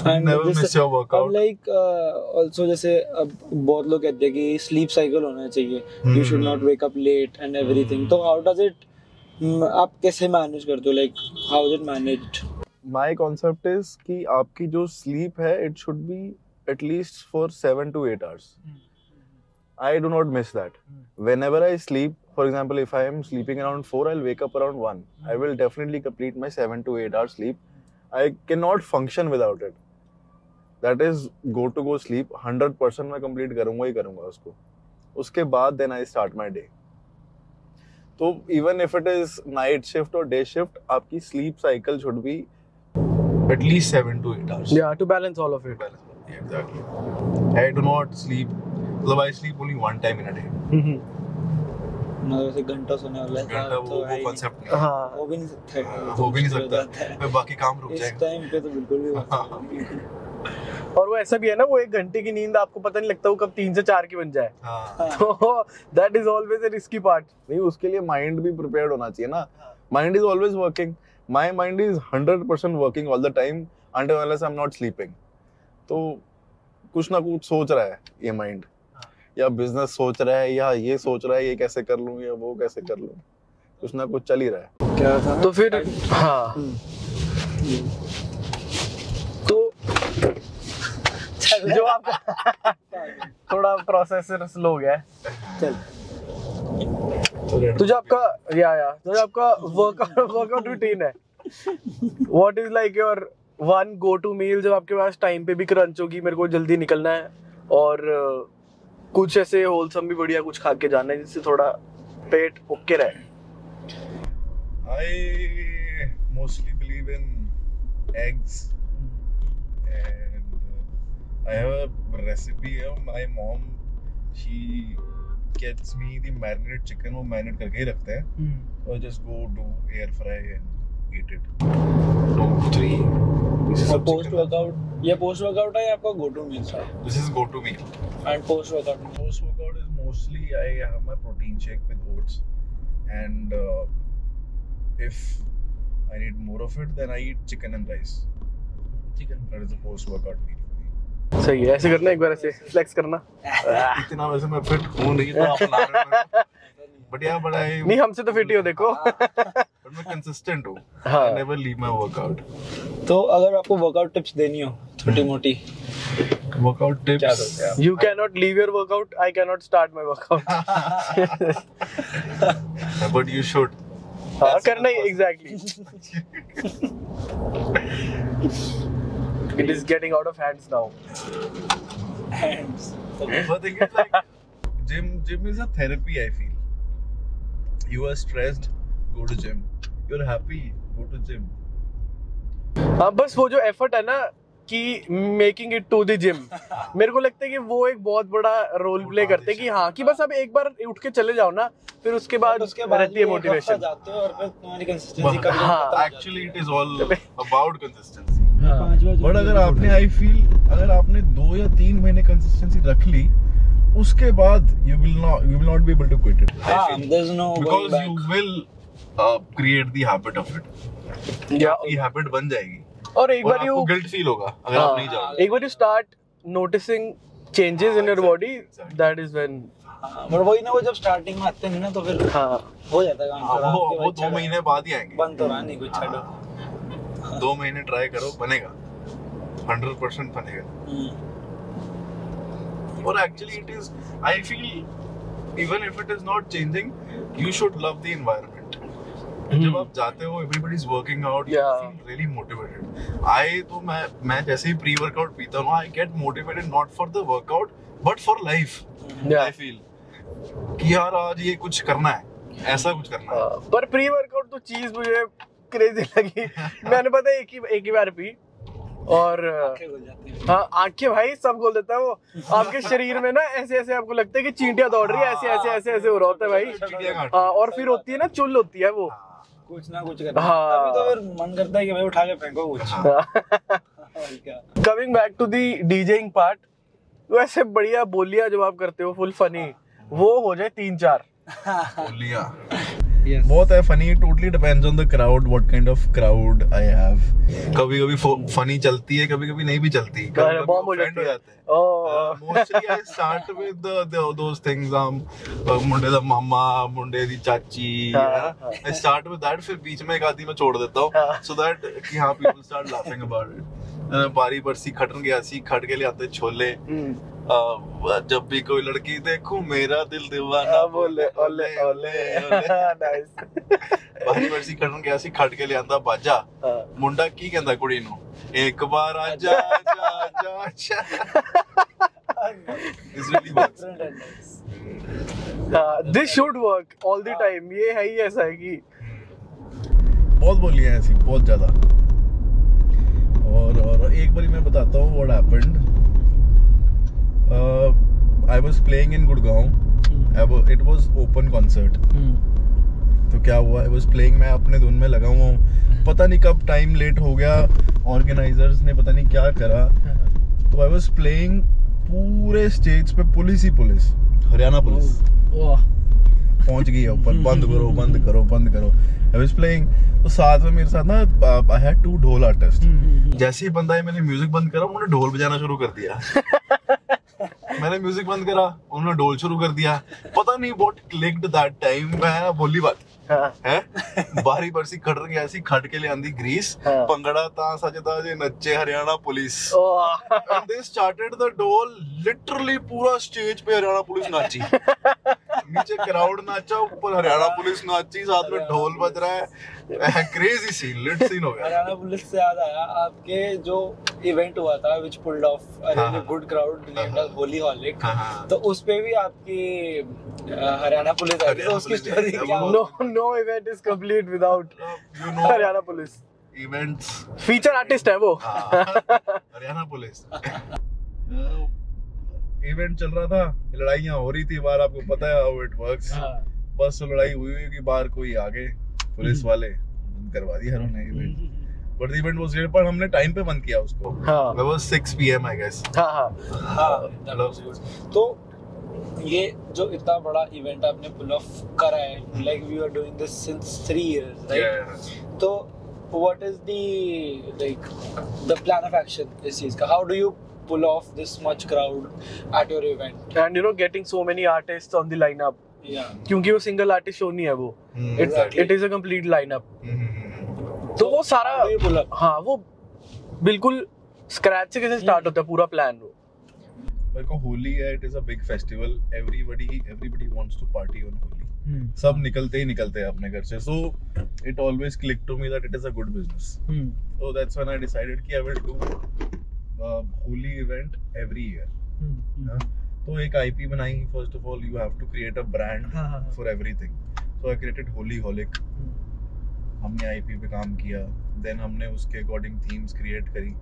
And
never
this-
miss your workout.
अब like also जैसे अब बहुत लोग कहते हैं कि sleep cycle होना चाहिए, you should not wake up late and everything. तो how does it आप कैसे manage करते हो, like how is it managed?
My concept is कि आपकी जो sleep है it should be at least for 7 to 8 hours. I do not miss that. Whenever I sleep, for example, if I am sleeping around 4, I'll wake up around 1. I will definitely complete my 7 to 8 hours sleep. I cannot function without it. That is go to go sleep. 100% मैं complete करूँगा ही करूँगा उसको. उसके बाद then I start my day. तो even if it is night shift or day shift, आपकी sleep cycle should be
At least 7 to 8 hours.
Yeah, to balance all of it.
Yeah, exactly. I do not sleep. मतलब I sleep only one time in a day.
मतलब वैसे घंटा सोने वाला है
घंटा
तो
वो concept नहीं है.
हाँ.
हो भी नहीं सकता है.
हो भी नहीं सकता. फिर बाकी काम रुक
इस
जाएगा.
टाइम पे तो बिल्कुल भी बात
और वो ऐसा भी है ना, वो 1 घंटे की नींद आपको पता नहीं लगता वो कब 3 से 4 की बन जाए.
हाँ.
तो that is always a risky part.
नहीं, उसके लिए माइंड भी प्रिपेयर्ड होना चाहिए ना. Mind is always working. My mind is 100% working all the time until unless I'm not sleeping. तो कुछ ना कुछ सोच रहा है ये माइंड, या बिजनेस सोच रहा है, या ये सोच रहा है ये कैसे कर लूं या वो कैसे कर लूं. कुछ ना कुछ चल ही रहा है.
क्या था
तो फिर हाँ, तो जो आपका थोड़ा प्रोसेसर स्लो हो गया है.
चल
तो जो आपका तो जो आपका वर्कआउट रूटीन है, what is like your one go to meal जब आपके पास टाइम पे भी क्रंच होगी, मेरे को जल्दी निकलना है और कुछ ऐसे होलसम भी बढ़िया कुछ खा के जाना है जिससे थोड़ा पेट ओके रहे.
I mostly believe in eggs, and I have a recipe here. My mom, she gets me the marinated chicken. वो marinate करके ही रखते हैं. So I just go do air fry and eat it. 2-3 pieces of
post
chicken.
Workout, ये post workout है आपका गो to मील था?
This is go-to meal.
And post workout
Post workout is mostly I have my protein shake with oats, and if I need more of it, then I eat chicken and rice. Chicken. That is the post workout meal for me.
सही है, ऐसे करना, एक बार ऐसे flex करना.
इतना वैसे मैं फिट हूँ नहीं तो आप बना रहे हो. But yeah, but I.
नहीं, हमसे तो फिट ही हो देखो.
But मैं consistent हूँ.
हाँ.
I never leave my workout.
तो अगर आपको वर्कआउट टिप्स देनी हो छोटी मोटी,
Workout tips.
क्या दोगे आप?
You cannot leave your workout. I cannot start my workout.
But you should.
हाँ, करना ही exactly. It is getting out of hands now.
Hands.
But thing is like, gym is a therapy. I feel. You are stressed, go to gym. You're happy, go to gym.
हाँ, बस वो जो effort है ना कि making it to the gym, मेरे को लगता है कि वो एक बहुत बड़ा रोल प्ले करते हैं कि हाँ, कि बस अब एक बार उठ के चले जाओ ना, फिर उसके बाद रहती है मोटिवेशन.
जाते हो और फिर तुम्हारी कंसिस्टेंसी कभी
हाँ.
Actually, it is all about consistency.
हाँ.
But अगर आपने I feel अगर आपने 2 या 3 महीने consistency रख ली, उसके बाद you will not be able to quit it. I
हाँ,
feel.
there's no going
Because
back.
you will create the habit of it.
या
ये habit बन जाएगी.
और एक
और
बार
आपको
यू
गिल्ट फील होगा अगर आप नहीं जाओगे.
एक बार you start noticing changes in your body,
exactly.
That is when.
हाँ, पर वही ना, वो जब स्टार्टिंग में आते हैं ना तो फिर
हाँ,
हो जाता है काम. थोड़ा आपके
वो
बाद
2 महीने बाद ही आएंगे.
बन तो रहा नहीं कुछ, छोड़ो.
2 महीने ट्राई करो, बनेगा. 100% बनेगा. और actually it is I feel even if it is not changing, you should love the environment. जब आप जाते हो, everybody is working out, you
Yeah.
feel really motivated. मैं जैसे ही प्री वर्कआउट पीता हूँ, I get motivated not for the workout but for life.
Yeah.
I feel कि यार आज ये कुछ करना है, ऐसा कुछ करना है.
पर प्री वर्कआउट तो चीज मुझे क्रेजी लगी. मैंने पता है एक ही बार पी और हाँ, आंखें भाई सब खोल देता है वो. आपके शरीर में ना ऐसे ऐसे आपको लगता है कि चींटियां दौड़ रही है, ऐसे ऐसे ऐसे ऐसे हो रहा होता है भाई. हाँ, और फिर होती है ना चुल होती है वो.
कुछ ना कुछ करना.
हाँ.
तभी तो फिर मन करता है कि भाई उठा के फेंको कुछ. और क्या.
Coming back to the DJing part, वैसे बढ़िया बोलियां जब आप करते हो फुल फनी, वो हो जाए 3-4
बोलियां। बहुत है funny, totally depends on the crowd, what kind of crowd I have. कभी कभी फनी चलती है, कभी कभी नहीं भी चलती, कभी
बॉम्ब हो
जाते हैं। Mostly I start with those things, मुंडे दा मामा, मुंडे दी चाची, आई स्टार्ट विद दैट, फिर बीच में एक आधी मैं छोड़ देता हूं सो दैट कि हां people start laughing about it. बारी बरसी खटन गया सी, खट के ले आते छोले, जब भी कोई लड़की देखूं मेरा दिल दीवाना बोले ओले ओले नाइस। बारी बरसी खटन गया सी, खट के ले आंदा बाजा, मुंडा की कहंदा कुड़ी नु, एक बार आजा आजा आजा आजा। This really works.
This should work all the time। ये है ही ऐसा है कि
बहुत बोलियां हैं ऐसी, बहुत ज्यादा। और एक बारी मैं बताता हूँ what happened. I was playing in Gurgaon. It was open concert. तो क्या हुआ, I was playing, मैं अपने धुन में लगा हुआ हूँ, पता नहीं कब टाइम लेट हो गया, ऑर्गेनाइजर्स ने पता नहीं क्या करा, तो I was playing, पूरे स्टेज पे पुलिस ही पुलिस, हरियाणा पुलिस पहुंच गई है ऊपर, बंद करो बंद करो बंद करो। I was playing, तो साथ में मेरे साथ ना I had 2 ढोल आर्टिस्ट। जैसे ही बंदा है मैंने म्यूजिक बंद करा, उन्होंने ढोल बजाना शुरू कर दिया। मैंने म्यूजिक बंद करा, उन्होंने ढोल शुरू कर दिया, पता नहीं व्हाट क्लिक्ड दैट टाइम। मैं बोली बात है बारी बरसी खट रही ऐसी, खट के ले आंदी ग्रीस, पंगड़ा ता सजदा जे नच्चे Haryana police. And they started the dhol, literally पूरा स्टेज पे हरियाणा पुलिस नाची, नीचे क्राउड नाचा, ऊपर हरियाणा पुलिस नाची, साथ में ढोल बज रहा है, क्रेजी सीन, लिट सीन हो गया।
हरियाणा पुलिस से याद आया, आपके जो इवेंट हुआ था which pulled off a really good crowd named as Holi holic, तो उस पे भी आपकी हरियाणा पुलिस आई थी, तो उसकी स्टोरी क्या?
No event is complete without Haryana police.
Events
feature artist है वो।
हरियाणा पुलिस। इवेंट चल रहा था, लड़ाइयाँ हो रही थी बाहर, आपको पता है हाउ इट वर्क्स। बस लड़ाई हुई कि बाहर कोई आ गए पुलिस वाले, बंद करवा दिया उन्होंने event. But the event was, पर हमने टाइम पे बंद किया उसको। That was 6 PM I guess।
तो ये जो इतना बड़ा इवेंट आपने पुल ऑफ करा है, like we are doing this since 3 years, right? तो what is the plan of action इस चीज का? How do you pull off this much crowd at your event,
and getting so many artists on the lineup? क्योंकि वो single artist show नहीं है वो, it is a complete lineup। तो वो सारा, हाँ, वो बिल्कुल स्क्रैच से कैसे स्टार्ट होता है पूरा प्लान। वो
मेरे को होली है, it is a big festival, everybody wants to party on Holi, सब निकलते ही निकलते हैं अपने घर से, so it always click to me that it is a good business. So that's when I decided कि I will do Holi event every year. तो एक आईपी बनाई, first of all you have to create a brand for everything, so I created Holi holic. हमने IP पे काम किया, then हमने उसके अकॉर्डिंग थीम्स क्रिएट करी,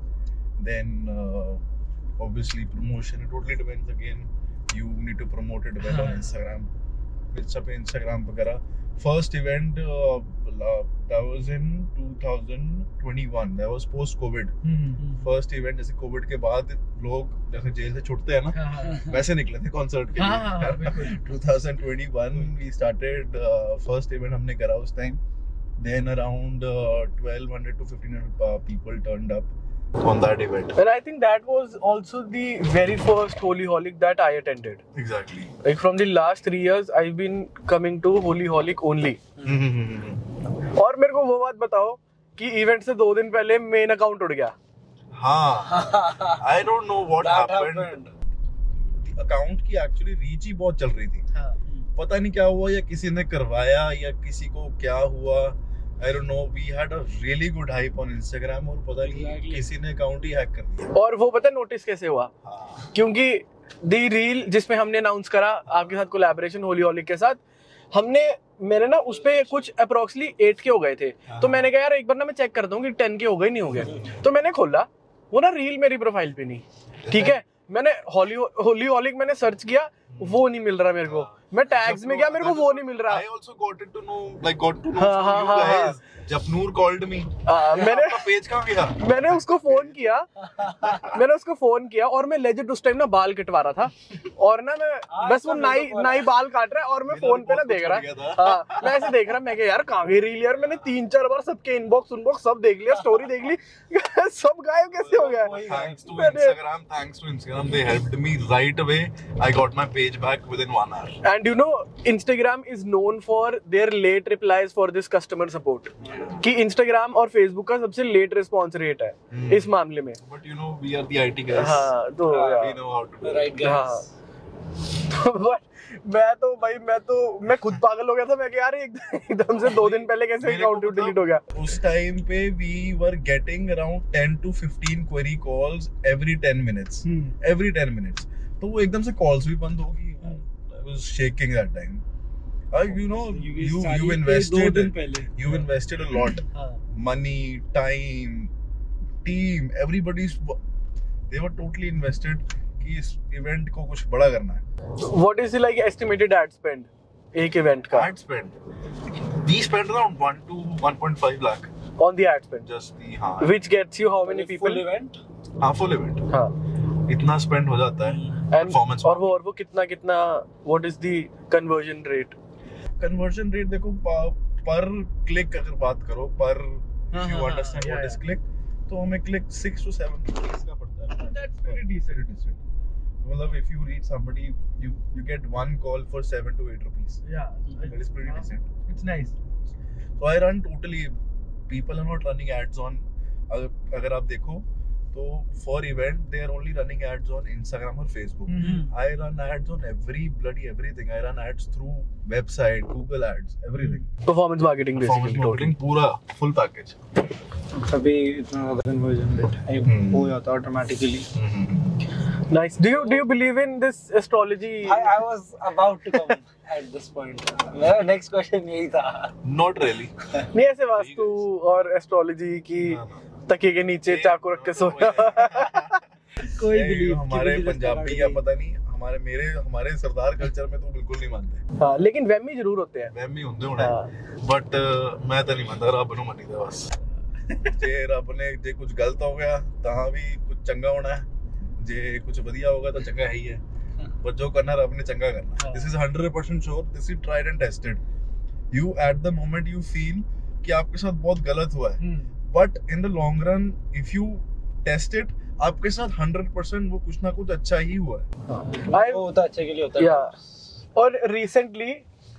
then obviously promotion, it totally depends, again you need to promote it well on Instagram, which पे Instagram पे करा। first event that was in 2021, that was post covid। first event जैसे covid के बाद लोग जैसे jail से छूटते हैं ना, वैसे निकले थे कॉन्सर्ट के लिए। 2021 we started, first event हमने करा उस time, then around 1200 to 1500 people turned up on that event,
and I think that was also the very first Holy Holic that I attended.
Exactly,
like from the last 3 years I've been coming to Holy Holic only। और मेरे को वो बात बताओ कि event से 2 दिन पहले मेन अकाउंट उड़ गया।
हाँ, I don't know what happened। Account की एक्चुअली रीच ही बहुत चल रही थी, पता नहीं क्या हुआ, या किसी ने करवाया या किसी को क्या हुआ, I don't know, we had a really good hype on Instagram, और पता नहीं किसी ने अकाउंट ही हैक कर दिया।
और वो पता नोटिस कैसे हुआ? क्योंकि दी रील जिसमें हमने अनाउंस करा आपके साथ कोलैबोरेशन होली हॉलिक के साथ, मैंने ना उस पे कुछ अप्रोक्सीमेटली 8K हो गए थे। तो मैंने कहा यार एक बार ना मैं चेक करता हूँ कि 10K हो गए नहीं हो गए। तो मैंने खोला, वो ना रील मेरी प्रोफाइल पे नहीं, ठीक है। मैंने होली हॉलिक मैंने सर्च किया, वो नहीं मिल रहा मेरे को, मैं टैग्स में गया मेरे को वो नहीं मिल रहा।
I also got to know from you guys. Japnoor called me.
मैंने
आपका पेज कहाँ गया?
मैंने उसको फोन किया और मैं लेजिट उस टाइम ना बाल कटवा रहा था और ना मैं बस वो नाई बाल काट रहा है और मैं फोन पे ना देख रहा, मैं ऐसे देख रहा, मैं यार कहाँ गई रील यार, मैंने 3-4 बार सबके इनबॉक्स सब देख लिया, स्टोरी देख ली, सब गायब कैसे हो गया?
Thanks to Instagram, they helped me right away. I got my page back within 1 hour.
And you know, Instagram is known for their late replies for this customer support. कि Instagram और Facebook का सबसे late response rate है इस मामले में।
But you know, we are the IT guys.
हाँ, तो
we know how to do
right guys.
मैं खुद पागल हो गया था, मैं कह यार एकदम से 2 दिन पहले कैसे अकाउंट डिलीट हो गया।
उस टाइम पे we were getting around 10 to 15 query calls every 10 minutes. Every 10 minutes. तो वो एकदम से calls भी बंद होगी। I was shaking that time. You know, you invested a lot, money, time, team, they were totally invested कि इस event को कुछ बड़ा करना है।
What is the like estimated ad spend एक event का?
Ad spend, we spent around 1 to 1.5 lakh
on the ad spend.
Just the हाँ.
Which gets you how many people?
Full event?
हाँ, full event.
हाँ.
इतना spend हो जाता है।
Performance और वो कितना what is the conversion rate?
Conversion rate देखो per click अगर बात करो per if you understand what is click, तो हमें click 6 to 7 rupees का पड़ता है। That's pretty decent. मतलब if you reach somebody, you get one call for 7 to 8 rupees.
Yeah,
that is pretty decent.
It's nice.
So I run totally. People are not running ads on. अगर आप देखो तो for event they are only running ads on Instagram or Facebook. I run ads on everything. I run ads through website, Google ads, everything.
Performance marketing basically.
Totally पूरा full package.
तभी इतना ज़्यादा conversion rate हो जाता automatically.
Nice. Do you believe in this astrology?
I was about to come at this point. मेरा next question यही था.
Not really.
नहीं ऐसे वास्तु और astrology की तकिए के नीचे चाकू रख के सोया।
कोई बिलीव
हमारे पंजाबी या पता नहीं हमारे सरदार कल्चर में तो बिल्कुल नहीं मानते।
हाँ, लेकिन वहमी जरूर होते हैं।
वहमी होंदे होने बट मैं तो नहीं मानता, रब नूं मनी दा बस। जे रब ने जे कुछ गलत हो गया तां भी कुछ चंगा होना है, जे कुछ बढ़िया होगा तो चंगा है ही है, पर जो करना रब ने चंगा करना। This is 100% sure, this is tried and tested. You at the moment you feel कि आपके साथ बहुत गलत हुआ है, but in the long run if you test it आपके साथ 100% वो कुछ ना कुछ अच्छा ही हुआ है।
वो होता अच्छे के लिए होता है।
और रिसेंटली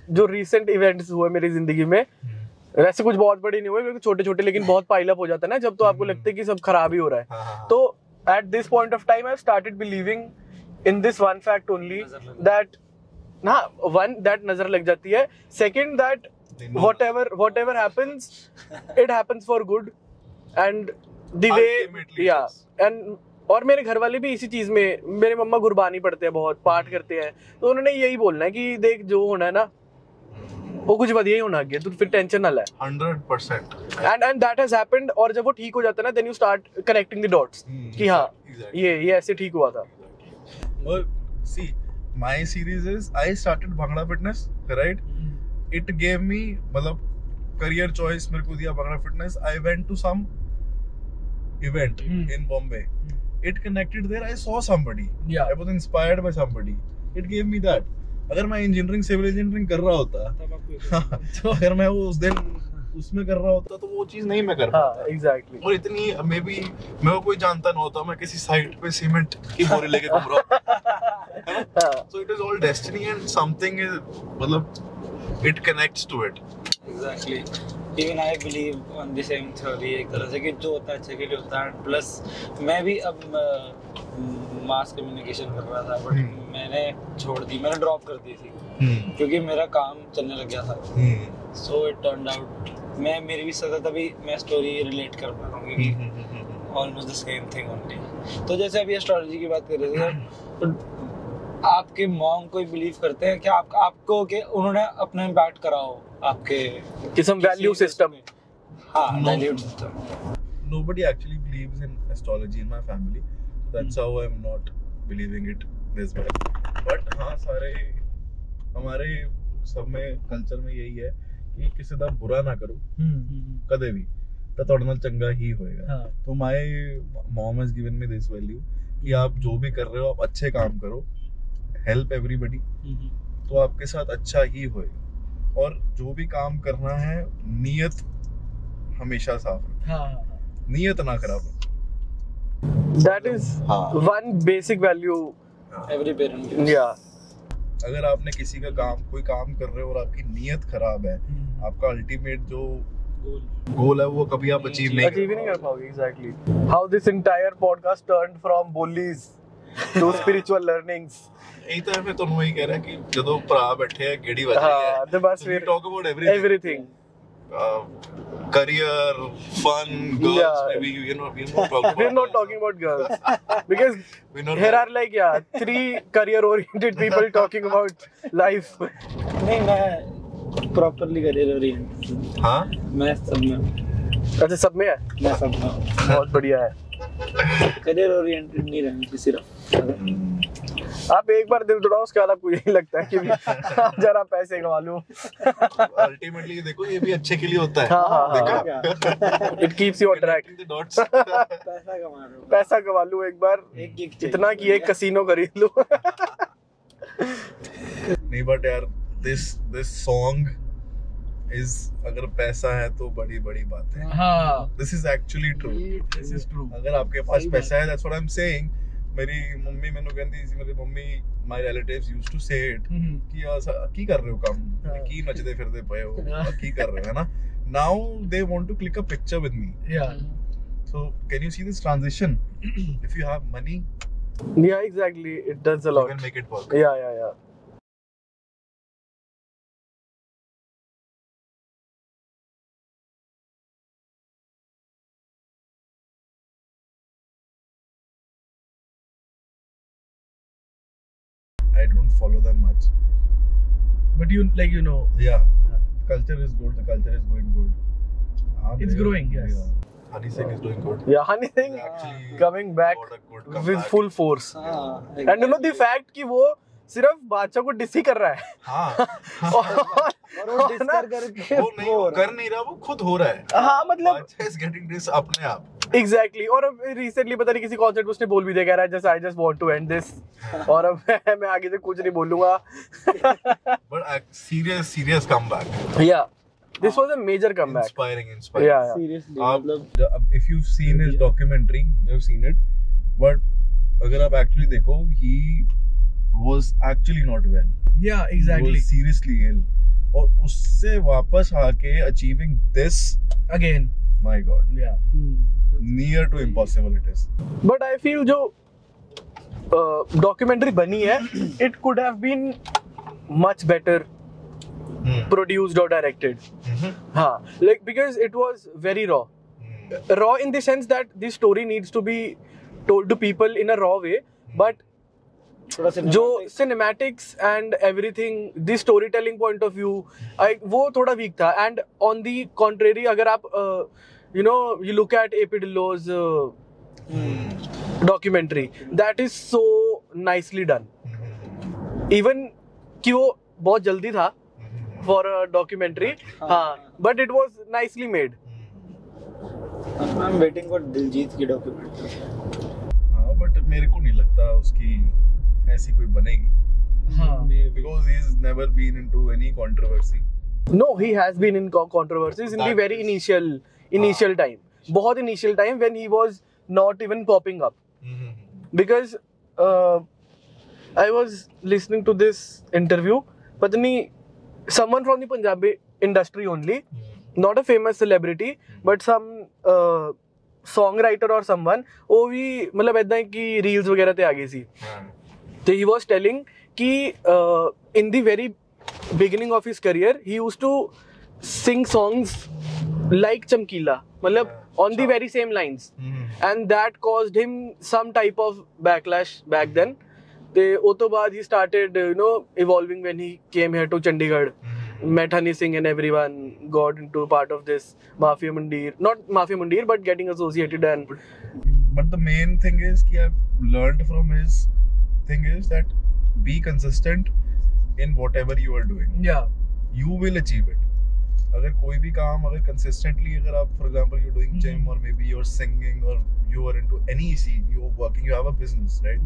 जो रिसेंट इवेंट्स हुए मेरी जिंदगी में, वैसे कुछ बहुत बड़े नहीं हुए, क्योंकि छोटे-छोटे, लेकिन बहुत पाइल अप हो जाता है ना जब, तो आपको लगता है कि सब खराब ही हो रहा है। तो at this point of time I've started believing in this one fact only, that that नजर लग जाती है, second that whatever happens it happens for good, and the way and और मेरे घर वाले भी इसी चीज में, मेरे मम्मा गुरबानी पढ़ते हैं, बहुत पाठ करते हैं, तो उन्होंने यही बोलना है कि देख जो होना है ना वो कुछ बढ़िया ही होना है, तो फिर टेंशन ना ले।
100%।
And that has happened, और जब वो ठीक हो जाता है ना, then you start connecting the dots कि हाँ ये ऐसे ठीक हुआ था।
Well, see, my series is I started Bhangra Fitness, right? It gave me मतलब career choice मेरे को दिया Bhangra Fitness. I went to some event in Bombay. It connected there. I saw somebody. I was inspired by somebody. It gave me that. अगर मैं engineering civil engineering कर रहा होता तो अगर मैं वो उस दिन उसमें कर रहा होता तो वो चीज नहीं मैं कर पाता।
एग्जैक्टली।
और इतनी मे बी मैं कोई जानता ना होता, मैं किसी साइट पे सीमेंट की बोरी लेके घूम रहा होता। So it is all destiny and something is मतलब it connects to it.
Exactly. Even I believe on the same theory, एक तरह से कि जो होता है अच्छे के लिए होता है। प्लस मैं भी अब मास कम्युनिकेशन कर रहा था, बट मैंने छोड़ दी, मैंने ड्रॉप कर दी थी क्योंकि मेरा काम चलने लग गया था। सो इट टर्न्ड आउट मेरी भी सजा, तभी मैं स्टोरी रिलेट कर पा रहा हूँ क्योंकि almost the same thing only. तो जैसे अभी एस्ट्रोलॉजी की बात कर रहे थे, तो आपके मॉम कोई बिलीव करते हैं कि आपको कि उन्होंने अपना इम्पैक्ट करा हो आपके
किस्म वैल्यू सिस्टम में?
हाँ, value system.
Nobody actually believes in astrology in my family. That's how I'm not believing it this way. But हाँ सारे हमारे सब में कल्चर में यही है कि किसी का बुरा ना करो कदे भी तो ਤੁਹਾਡੇ ਨਾਲ चंगा ही होएगा। तो my mom has given me this value कि आप जो भी कर रहे हो आप अच्छे काम करो, हेल्प एवरीबॉडी, तो आपके साथ अच्छा ही होएगा। और जो भी काम करना है नीयत हमेशा साफ रखो, नीयत ना खराब रखो।
That is one basic value
every parent gives.
Yeah.
अगर आपने किसी का कोई काम कर रहे हो और आपकी नीयत खराब है, आपका अल्टीमेट जो गोल है वो कभी आप अचीव नहीं
कर पाओगे। Exactly. How this entire podcast turned from bullies to spiritual learnings.
यही तो मैं ਤੁਹਾਨੂੰ ਇਹੀ ਕਹਿ ਰਿਹਾ ਕਿ ਜਦੋਂ ਭਰਾ ਬੈਠੇ ਆ ਗੇੜੀ ਵੱਜ ਰਹੀ ਹੈ
ਤੇ ਬਸ ਫਿਰ
talk about
everything.
Career, fun, girls, maybe we're not talking about
girls because here are like 3 career oriented people talking about life.
नहीं मैं properly career oriented।
हाँ
मैं सब में।
अच्छा सब में है?
मैं सब में।
बहुत बढ़िया है।
career oriented नहीं रहना सिर्फ।
आप एक बार दिल तोड़ाओ उसके बाद आपको यही लगता है कि जरा पैसे कमा लूं।
अल्टीमेटली देखो ये भी अच्छे के लिए होता है। देखो
it keeps you on track. पैसा कमा लूं एक बार, इतना कि एक कैसीनो खरीद लूं।
नहीं बट यार दिस सॉन्ग इज अगर पैसा है तो बड़ी बड़ी बात है। This is actually true. अगर आपके पास पैसा है, that's what I am saying. मेरी मम्मी मैंने कहती थी, मेरी mummy my relatives used to say it कि की कर रहे हो काम, की नचदे फिरदे पए हो, की कर रहे हो, है ना। Now they want to click a picture with me. So can you see this transition? If you have money,
exactly, it does a lot,
you can make it work.
या
I don't follow them much,
but you know,
culture is good, the culture is going good.
It's growing, yes.
Honey Singh is doing good.
Yeah, Honey Singh
actually
coming back with full force. And you know the fact कि वो सिर्फ बादशाह को dish ही कर रहा है।
और वो डिस करके
वो कर नहीं रहा, वो खुद हो रहा है।
हाँ मतलब
बादशाह is getting this अपने आप।
Exactly. और अब रिसेंटली पता नहीं किसी कॉन्सर्ट में उसने बोल भी दिया, कह रहा है just I just want to end this, और अब मैं आगे से कुछ नहीं बोलूंगा।
But serious comeback.
Yeah. This was a major comeback.
Inspiring.
Yeah.
Seriously,
मतलब if you've seen his documentary, you've seen it, but अगर आप actually देखो, he was actually not well.
Yeah, exactly.
He was seriously ill. और उससे वापस आके achieving this
again.
My God.
Yeah.
Near to impossible it is.
But I feel जो documentary बनी है, it could have been much better produced or directed. हाँ, like because it was very raw. Raw in the sense that the story needs to be told to people in a raw way, but जो cinematics and everything, the storytelling point of view, वो थोड़ा weak था. And on the contrary, अगर आप you look at A.P. Dhillon's documentary, that is so nicely done. Even कि वो बहुत जल्दी था for a documentary, but it was nicely made.
I'm waiting for Diljit की documentary.
हाँ, but मेरे को नहीं लगता उसकी ऐसी कोई बनेगी. Because he's never been into any controversy.
No, he has been in controversies in the very initial time. बहुत initial time when he was not even popping up. Because I was listening to this interview, पता नहीं, someone from the Punjabi industry only, not a famous celebrity, but some songwriter or someone, वो भी मतलब ऐसा है कि reels वगैरह ते आ गई सी. So he was telling कि in the very beginning of his career, he used to sing songs like Chamkila, मतलब on the very same lines, and that caused him some type of backlash back then. वो तो बाद he started evolving when he came here to Chandigarh, met Honey Singh and everyone, got into part of this Mafia Mundir, not Mafia Mundir, but getting associated. And
but the main thing is कि I've learned from his thing is that be consistent in whatever you are doing.
Yeah.
You will achieve it. अगर कोई भी काम अगर consistently अगर आप for example you're doing gym or maybe you're singing or you are into any scene, you're working, you have a business, right?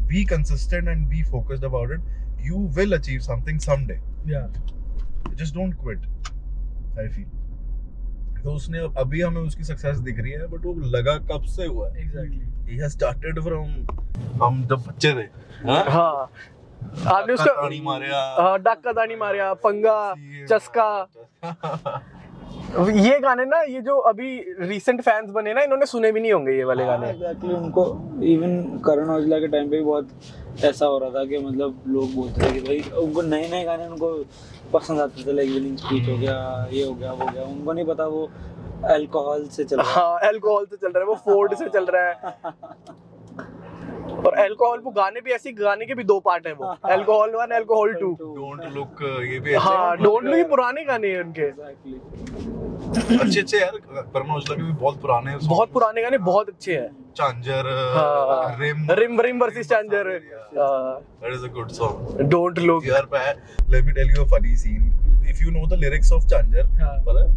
Be consistent and be focused about it. You will achieve something someday.
Yeah.
Just don't quit. I feel. तो उसने अभी हमें उसकी success दिख रही है, but वो लगा कब से हुआ है?
Exactly.
He has started from हम जब बच्चे थे.
हाँ. आपने उसका
तानी मारिया,
डाका तानी मारिया, पंगा, चस्का, ये गाने ना, ये जो अभी रिसेंट फैंस बने ना, इन्होंने सुने भी नहीं होंगे ये वाले गाने।
Exactly, उनको इवन करण औजला के टाइम पे भी बहुत ऐसा हो रहा था कि मतलब लोग बोलते थे कि भाई उनको नए नए गाने उनको पसंद आते थे, लाइक विलिंग स्पीच हो गया, ये हो गया, वो हो गया, उनको नहीं पता वो अल्कोहल से चल रहा है।
हाँ, अल्कोहल से चल रहा है, वो फोर्ड से चल रहा है। और अल्कोहल, वो गाने भी ऐसे, गाने के भी 2 पार्ट है, वो अल्कोहल 1, अल्कोहल 2।
डोंट लुक, ये भी
हाँ, डोंट लुक, पुराने गाने हैं उनके।
अच्छे यार, करण औजला के भी बहुत पुराने,
बहुत पुराने गाने बहुत अच्छे हैं।
चांजर,
रिम वर्सेस चांजर,
that is a good song.
Don't look.
यार let me tell you a funny scene. If you know the lyrics of चांजर, पता है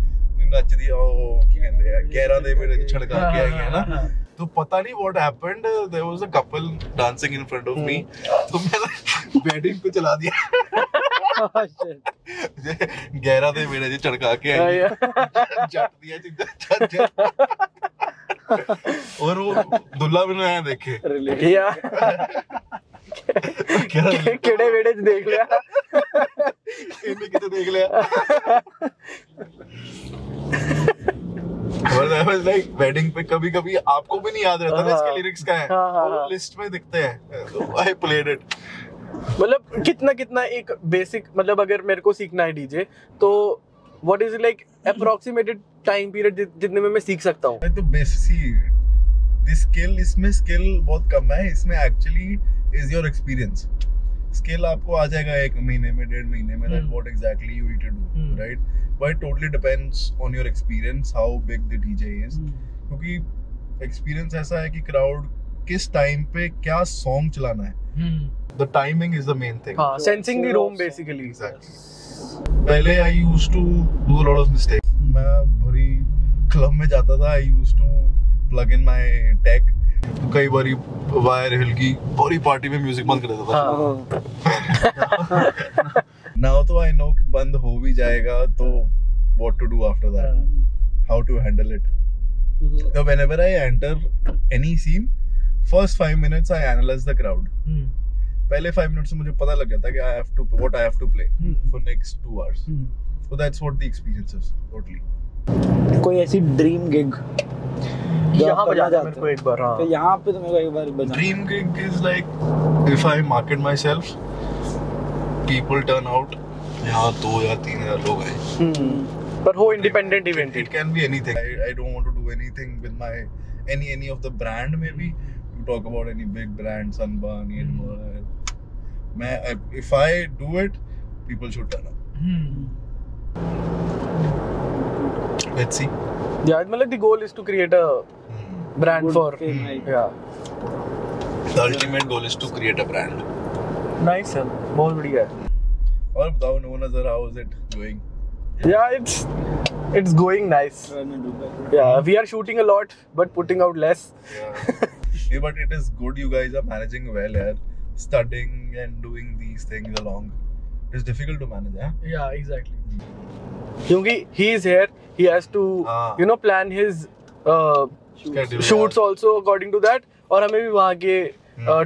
नचदी ओ ਕੀ ਕਹਿੰਦੇ ਆ 11 ਦੇ ਮੇਰੇ ਛੜਕਾ ਕੇ आई है ना, तो पता नहीं what happened, there was a couple dancing in front of me, तो मैंने वेडिंग पे चला दिया। 11 ਦੇ ਮੇਰੇ ਜੀ ਛੜਕਾ के आई जट दिया चिंता, और वो दुल्ला मैंने आया देखे
या केड़े वेड़े च देख लिया,
इन्हें किते देख लिया। और I was like, वेडिंग पे कभी कभी आपको भी नहीं याद रहता ना इसके लिरिक्स क्या है, वो लिस्ट में दिखते हैं, तो I played it.
मतलब कितना एक बेसिक, मतलब अगर मेरे को सीखना है डीजे, तो what is like approximated time period जितने में मैं सीख सकता हूँ?
तो बेसिक दिस स्किल, इसमें स्किल बहुत कम है, इसमें actually is your experience. Skill आपको आ जाएगा 1 महीने में, 1.5 महीने में, that what exactly you need to do, right? But it totally depends on your experience, how big the DJ is. क्योंकि एक्सपीरियंस ऐसा है कि क्राउड किस टाइम पे क्या सॉन्ग चलाना है, the timing is the main thing.
हाँ, sensing the room basically.
Exactly. पहले I used to do a lot of mistakes. मैं भरी क्लब में जाता था, I used to plug in my tech. कई बारी वायर हिल की पूरी पार्टी में म्यूजिक बंद कर देता था। Now तो I know कि बंद हो भी जाएगा, तो what to do after that, how to handle it. So whenever I enter any scene, first 5 minutes I analyze the crowd. पहले 5 minutes से मुझे पता लग जाता है कि what I have to play for next 2 hours. So that's what the experience is totally.
कोई ऐसी ड्रीम गिग
यहाँ बजा दो मेरे को एक बार। हाँ,
तो यहाँ पे तो मेरे को एक बार बजा।
Dream gig is like if I market myself, people turn out, यहाँ 2 या 3 हज़ार लोग आए।
पर हो independent event,
It can be anything. I don't want to do anything with my any of the brand. Maybe you talk about any big brand, Sunburn, Yedmore. If I do it, people should turn up. Let's see.
Yeah, मतलब the goal is to create a brand for, yeah.
The ultimate goal is to create a brand.
Nice है, बहुत बढ़िया है।
और बताओ No Nazar, how is it going?
Yeah, it's going nice. Yeah, we are shooting a lot but putting out less.
Yeah, but it is good you guys are managing well here, studying and doing these things along. It's difficult to manage, yeah?
Yeah, exactly. क्योंकि he is here, he has to plan his shoots also according to that, और हमें भी वहाँ के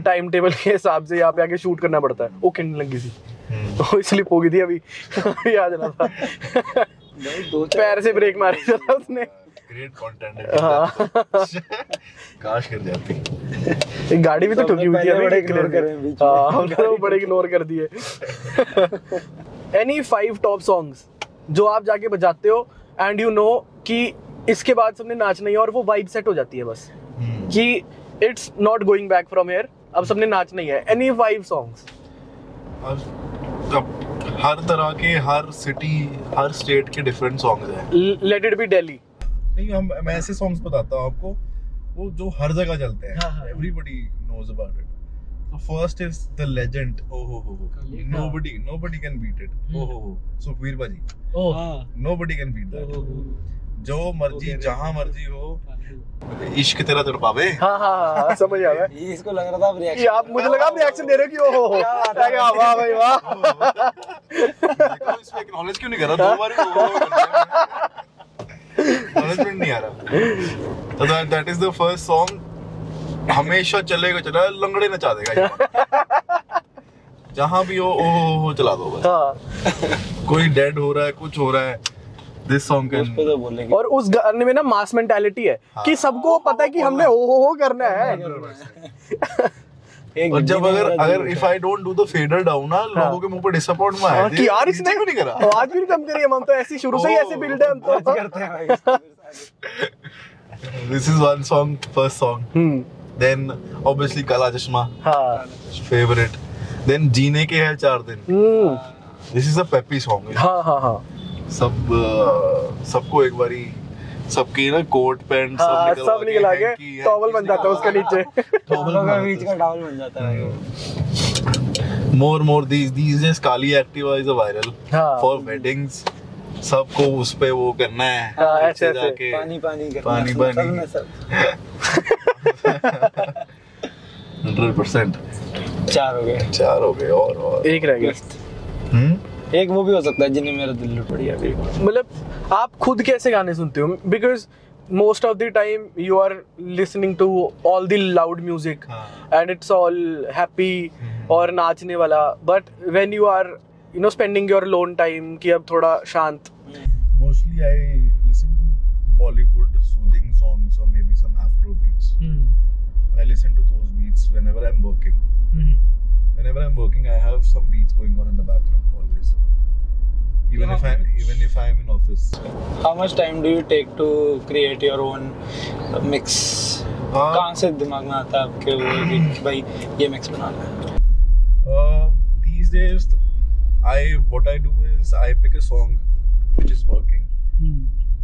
time table के हिसाब से यहाँ पे आके शूट करना पड़ता है। ओ किन लगी थी, तो स्लिप हो गई थी अभी याद ना था, पैर से ब्रेक मारी था उसने।
ग्रेट कंटेंट है। काश कर जाती।
गाड़ी भी तो ठुकी हुई थी,
बड़े इग्नोर कर रहे हैं बीच में।
हाँ, हम लोग बड़े इग्नोर कर दिए। Any 5 top songs जो आप जाके बजाते हो एंड यू नो कि इसके बाद सबने नाचना ही है, और वो वाइब सेट हो जाती है बस कि it's not going back from here, अब सबने नाचना ही है। Any 5 songs?
हर तरह के, हर सिटी, हर स्टेट के डिफरेंट सॉन्ग्स हैं।
Let it be Delhi।
नहीं, मैं ऐसे सॉन्ग्स बताता हूँ आपको, वो जो हर जगह चलते हैं, everybody knows about it. So first is the legend. Nobody can beat it. Sukhbir Bhaji. Nobody can beat that. जो मर्जी जहाँ मर्जी हो, इश्क तेरा तड़पावे.
हाँ समझ आ गया.
ये इसको लग रहा था आप रिएक्शन.
आप मुझे लगा आप रिएक्शन दे रहे हो कि ओहो वाह भाई वाह.
देखो इसमें एक्नॉलेज क्यों नहीं कर रहा? 2 बार एक्नॉलेजमेंट नहीं आ रहा. तो that is the first song. हमेशा चलेगा लंगड़े नचा देगा. जहाँ भी हो ओहो चला दो बस. कोई डेड हो रहा है, कुछ हो रहा है, दिस सॉन्ग कैन.
और उस गाने में ना मास मेंटालिटी है कि सबको पता है कि हमने हो करना है.
और जब अगर if I don't do the fader down ना, लोगों के मुंह पे डिसअपॉइंट में आए
कि यार इसने
क्यों नहीं करा.
आज भी कम करिए, हम तो ऐसी शुरू से ही ऐसे बिल्ड है हम तो
करते हैं भाई.
This is one song, first song. Then obviously Kala Chashma, favourite. Then जीने के है 4 दिन. This is a peppy song.
हाँ
सबको एक बारी सबकी ना कोट पैंट
सब निकल आगे टॉवल बन जाता है उसके नीचे.
टॉवल का बीच का टॉवल बन जाता है.
मोर these days Kali Activa is a viral for weddings. सबको उस पे वो करना है.
ऐसे
जाके
पानी करना.
पानी 100%.
4 हो गए
और
एक रह गया.
एक वो भी हो सकता है जिन्हें मेरा दिल लुट पड़ी अभी.
मतलब आप खुद कैसे गाने सुनते हो? Because most of the time you are listening to all the loud music and it's all happy और नाचने वाला. But when you are spending your lone time कि अब थोड़ा शांत.
Mostly I listen to Bollywood soothing songs और maybe some afro beats. I listen to those beats whenever I'm working. Whenever I'm working, I have some beats going on in the background always. Even if I'm in office.
How much time do you take to create your own mix? कहाँ से दिमाग में आता है आपके वो कि भाई ये mix बनाना है?
These days, what I do is I pick a song which is working.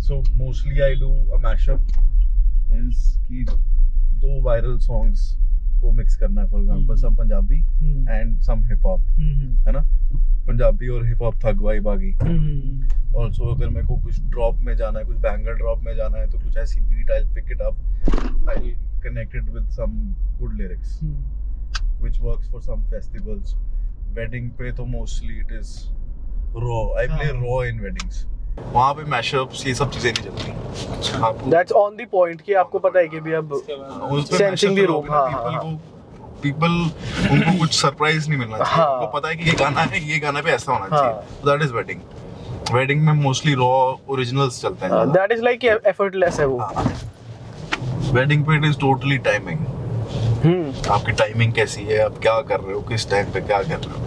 So mostly I do a mashup. Is कि 2 viral songs को मिक्स करना है. For example some Punjabi and some hip hop, है ना. पंजाबी और hip hop थक vibe आ गई. ऑल्सो अगर मेरे को कुछ ड्रॉप में जाना है, कुछ बैंगर ड्रॉप में जाना है, तो कुछ ऐसी beat I pick it up, I connect it with some good lyrics which works for some festivals. Wedding पे तो mostly it is raw. I play raw in weddings. वहाँ पे मैशअप्स ये सब चीजें नहीं चलती.
That's on the point कि आपको पता है कि भी अब सेंसिंग द रूम.
पीपल उनको कुछ सरप्राइज नहीं मिलना चाहिए. उनको पता है कि ये गाना पे ऐसा होना चाहिए. दैट इज वेडिंग में मोस्टली रॉ ओरिजिनल्स चलते हैं.
दैट इज लाइक एफर्टलेस है वो.
वेडिंग पे इट इज टोटली टाइमिंग. आपकी टाइमिंग कैसी है, आप क्या कर रहे हो, किस टाइम पे क्या कर रहे हो.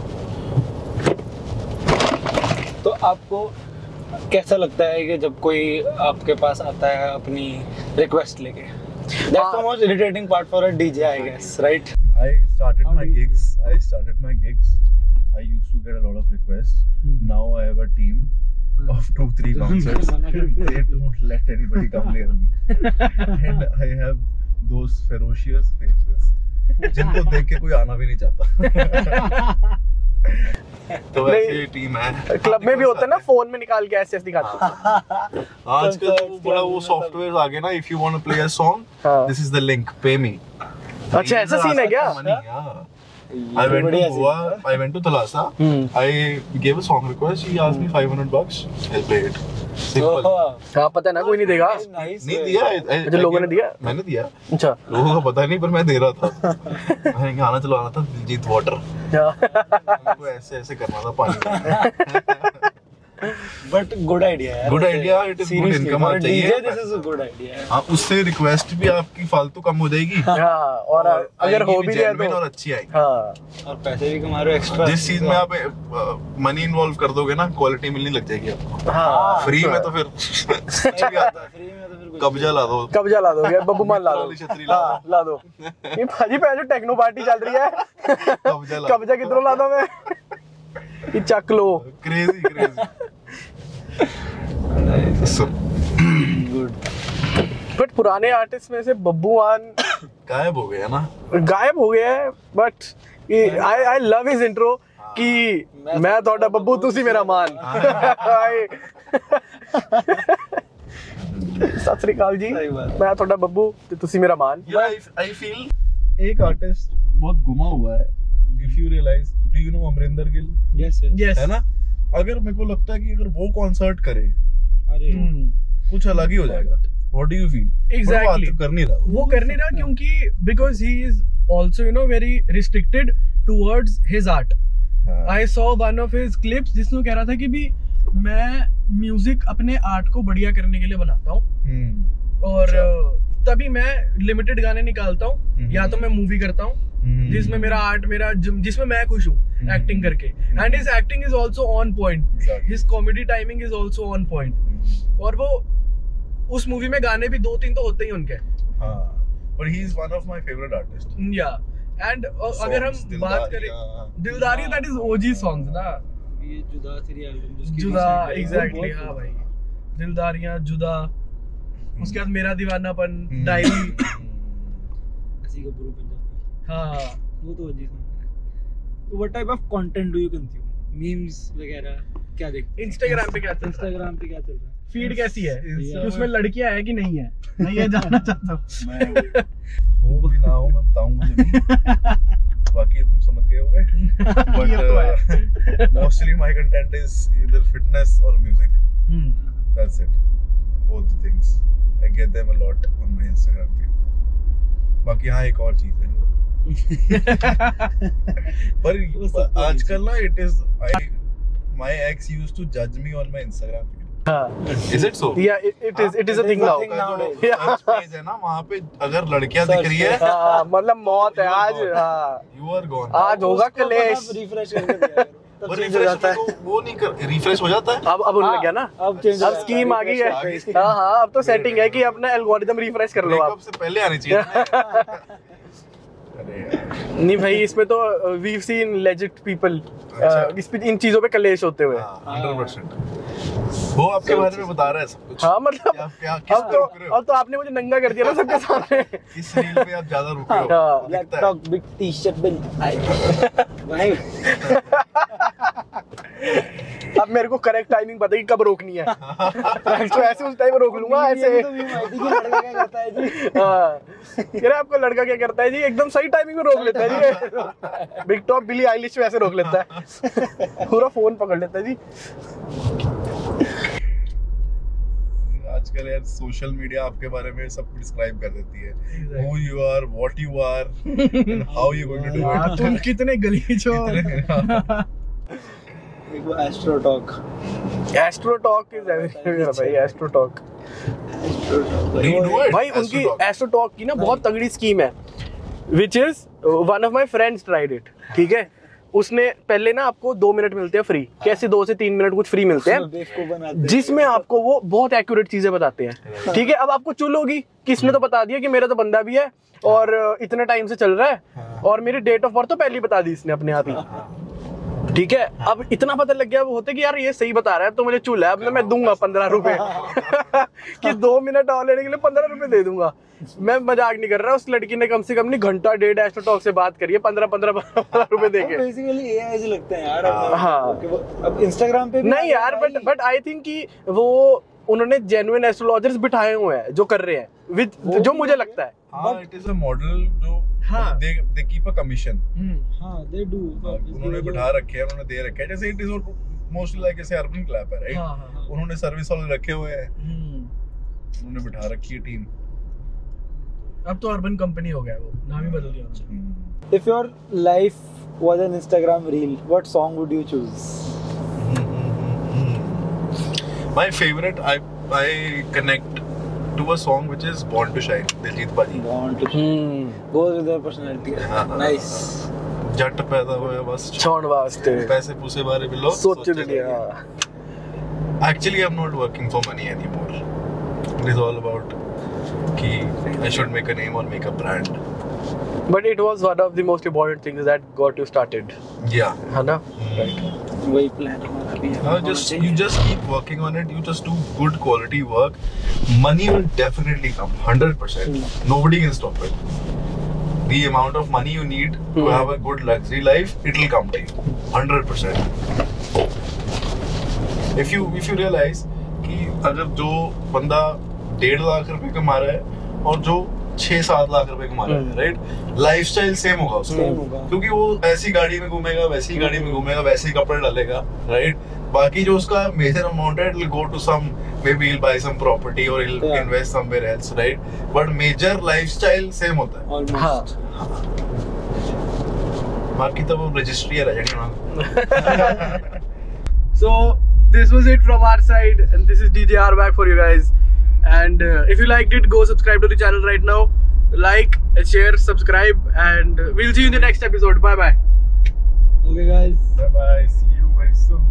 तो आपको कैसा लगता है कि जब कोई आपके पास आता है अपनी रिक्वेस्ट लेके? That's the most irritating part for a DJ, I guess, right?
I started my gigs. I used to get a lot of requests. Now I have a team of 2-3 bouncers. They don't let anybody come near me. And I have those ferocious faces जिनको देख के कोई आना भी नहीं चाहता. तो ऐसी टीम है.
क्लब में भी होता है ना, फोन में निकाल के ऐसे दिखाते हैं.
आजकल तो बड़ा वो सॉफ्टवेयर आ गए ना. If you want to play a song, this is the link, pay me.
अच्छा ऐसा सीन है क्या?
I went to Goa. I went to Thalassa. I gave a song request. He asked me $500. I'll play it. Simple.
हाँ पता है ना, कोई नहीं देगा.
नहीं दिया.
जो लोगों ने दिया.
मैंने दिया.
अच्छा.
लोगों को पता नहीं पर मैं दे रहा था. मैंने गाना चलाना था दिलजीत वाटर. उनको ऐसे करना था पानी.
बट गुड आइडिया है.
Good idea. It is good income आना चाहिए.
This is a good idea.
हाँ, उससे रिक्वेस्ट भी आपकी फालतू कम हो जाएगी.
हाँ, और अगर हो भी जाए तो
और अच्छी आएगी.
हाँ,
और पैसे भी कमा रहे हो एक्स्ट्रा.
जिस चीज में आप मनी इन्वॉल्व कर दोगे ना, क्वालिटी मिलने लग जाएगी आपको. हाँ, फ्री में तो फिर कुछ भी आता है. फ्री में तो फिर कब्जा ला दो.
बब्बू मान ला दो. ला दो. ये भाजी पहले टेक्नो पार्टी चल रही है. कब्जा कितना ला दो मैं. ये चक लो.
क्रेजी.
गुड.
बट पुराने आर्टिस्ट में से बब्बू मान
गायब हो गया ना,
गायब हो गया है, but I love his intro कि मैं थोड़ा बब्बू तुसी मेरा मान। सत श्री अकाल जी, मैं थोड़ा बब्बू तुसी मेरा मान।
I feel एक आर्टिस्ट बहुत गुमा हुआ है। If you realize, do you know Amarinder Gill?
yes
है ना? अगर मेरे को लगता है कि अगर वो कॉन्सर्ट करे
अरे
कुछ अलग ही हो जाएगा। What do you feel?
Exactly.
कर नहीं रहा
वो कर नहीं रहा क्योंकि because he is also very restricted towards his art. I saw one of his clips जिसमें कह रहा था कि भी मैं म्यूजिक अपने आर्ट को बढ़िया करने के लिए बनाता हूँ और तभी मैं लिमिटेड गाने निकालता हूँ या तो मैं मूवी करता हूँ जिसमें मेरा आर्ट जिसमें मैं खुश हूँ एक्टिंग करके, and his acting is also on point, his comedy timing is also on point, और वो उस मूवी में गाने भी 2-3 तो होते ही उनके।
But he is one of my favorite artists.
Yeah, and अगर हम बात करें दिलदारी, that is OG songs ना,
ये जुदा तेरी एल्बम
जुदा एग्जैक्टली, हाँ भाई, दिलदारियां, जुदा, उसके बाद मेरा दीवानापन, डायरी,
ऐसी का ब्रो पंजाबी,
हाँ
वो तो OG सॉन्ग है। तो what type of content do you consume? Memes वगैरह क्या देखते?
इंस्टाग्राम पे क्या चल रहा है?
इंस्टाग्राम पे क्या चल रहा है?
फीड कैसी है कि उसमें लड़कियां है कि नहीं है, मैं ये जानना चाहता हूँ।
मैं हो भी ना हो मैं बताऊंगा मुझे नहीं, बाकी तुम समझ गए होगे। But mostly my content is either fitness or music. That's it. Both the things. I get them a lot on my Instagram feed. बाकी हाँ एक और चीज है पर आजकल ना it is my ex used to judge me on my Instagram feed. Is it so?
Yeah, it is a thing now.
Search page है ना, वहाँ पे अगर लड़कियाँ दिख रही है
मतलब मौत है आज।
You are gone.
आज होगा कलेश।
रिफ्रेश करके दिया करो, तब चेंज हो जाता है।
वो नहीं कर रिफ्रेश हो जाता है।
अब उनमें क्या ना,
अब चेंज
अब स्कीम आ गई है। हाँ अब तो सेटिंग है कि अपना एल्गोरिथम रिफ्रेश कर लो आप।
से पहले आनी चाहिए।
नहीं भाई, इसमें तो we've seen legit people इस पे इन चीजों पे कलेश होते हुए।
100%। वो आपके बारे में बता रहा है सब कुछ।
हाँ मतलब अब तो आपने मुझे नंगा कर दिया ना सबके सामने।
इस रील पे आप ज्यादा रुके हो।
लैपटॉप बिग टी-शर्ट बिल भाई।
अब मेरे को करेक्ट टाइमिंग पता है कि कब रोकनी है, तो ऐसे उस टाइम रोक लूंगा ऐसे।
लड़का क्या करता है जी?
हाँ आपका लड़का क्या करता है जी, एकदम सही टाइमिंग में रोक लेता है जी। बिग टॉप बिली आइलिश वैसे रोक लेता है, पूरा फोन पकड़ लेता है जी।
आजकल यार सोशल मीडिया आपके बारे में सब डिस्क्राइब कर देती है, who you are, what you are, and how you going to do it.
तुम कितने गलीज हो।
एस्ट्रो टॉक
इज एवरीवेयर भाई, एस्ट्रो टॉक भाई। उनकी एस्ट्रो टॉक की ना बहुत तगड़ी स्कीम है, which is one of my friends tried it. ठीक है, उसने पहले ना आपको 2 मिनट मिलते हैं फ्री, कैसे 2 से 3 मिनट कुछ फ्री मिलते हैं, जिसमें आपको वो बहुत एक्यूरेट चीजें बताते हैं। ठीक है, अब आपको चुल होगी कि इसने तो बता दिया कि मेरा तो बंदा भी है और इतने टाइम से चल रहा है और मेरी डेट ऑफ बर्थ तो पहले ही बता दी इसने अपने आप ही। ठीक है, अब इतना पता लग गया वो होते कि यार ये सही बता रहा है तो मुझे चूल है, अब मैं दूंगा 15 रुपए कि 2 मिनट और लेने के लिए 15 रुपए दे दूंगा। मैं मजाक नहीं कर रहा, उस लड़की ने कम से कम नहीं घंटा 1.5 एस्ट्रो टॉक से बात करी है 15 रुपए देके।
बेसिकली एआई से लगता है यार।
हाँ
अब इंस्टाग्राम पे
नहीं यार, बट आई थिंक कि वो उन्होंने जेन्युइन एस्ट्रोलॉजर्स बिठाए हुए हैं जो कर रहे हैं विद, जो मुझे लगता है।
हाँ, इट इज अ मॉडल जो they keep a commission.
हाँ, they do.
उन्होंने बिठा रखे हैं, उन्होंने दे रखे हैं, जैसे it is mostly like जैसे अर्बन क्लैप है, राइट? उन्होंने सर्विस वाले रखे हुए हैं, उन्होंने बिठा रखी है टीम।
अब तो अर्बन कंपनी हो गया, वो नाम ही बदल दिया।
If your life was an Instagram reel, what song would you choose?
My favorite, I connect to a song which is Born to Shine, Diljit Paji.
Born to Shine. Goes with their personality. Nice.
जट पैदा हुए बस
छोड़ वास्ते,
पैसे पूसे बारे में लो
सोच लिया।
Actually, I'm not working for money anymore. It is all about कि I should make a name or make a brand.
But it was one of the most important things that got you started.
Yeah.
है ना? Right.
वही plan हमारा भी है।
You just keep working on it. You just do good quality work. Money will definitely come, 100%. Nobody can stop it. the amount of money you need to have a good luxury life, it will come to you 100%. If you realize कि अगर जो बंदा 1.5 लाख रुपए कमा रहा है और जो 6-7 लाख रुपए कमा रहा है, राइट, लाइफस्टाइल सेम होगा उसका, क्योंकि वो ऐसी गाड़ी में घूमेगा, वैसी गाड़ी में घूमेगा, वैसे ही कपड़े डालेगा, राइट. बाकी जो उसका मेजर अमाउंट है, it will go to some, maybe he'll buy some property or he'll invest somewhere else, right? But major lifestyle same होता है.
Almost.
बाकी तो वो registry है रहेगा.
So this was it from our side, and this is DJ R back for you guys. And if you liked it, go subscribe to the channel right now. Like, share, subscribe, and we'll see you in the next episode. Bye bye.
Okay, guys.
Bye bye. See you very soon.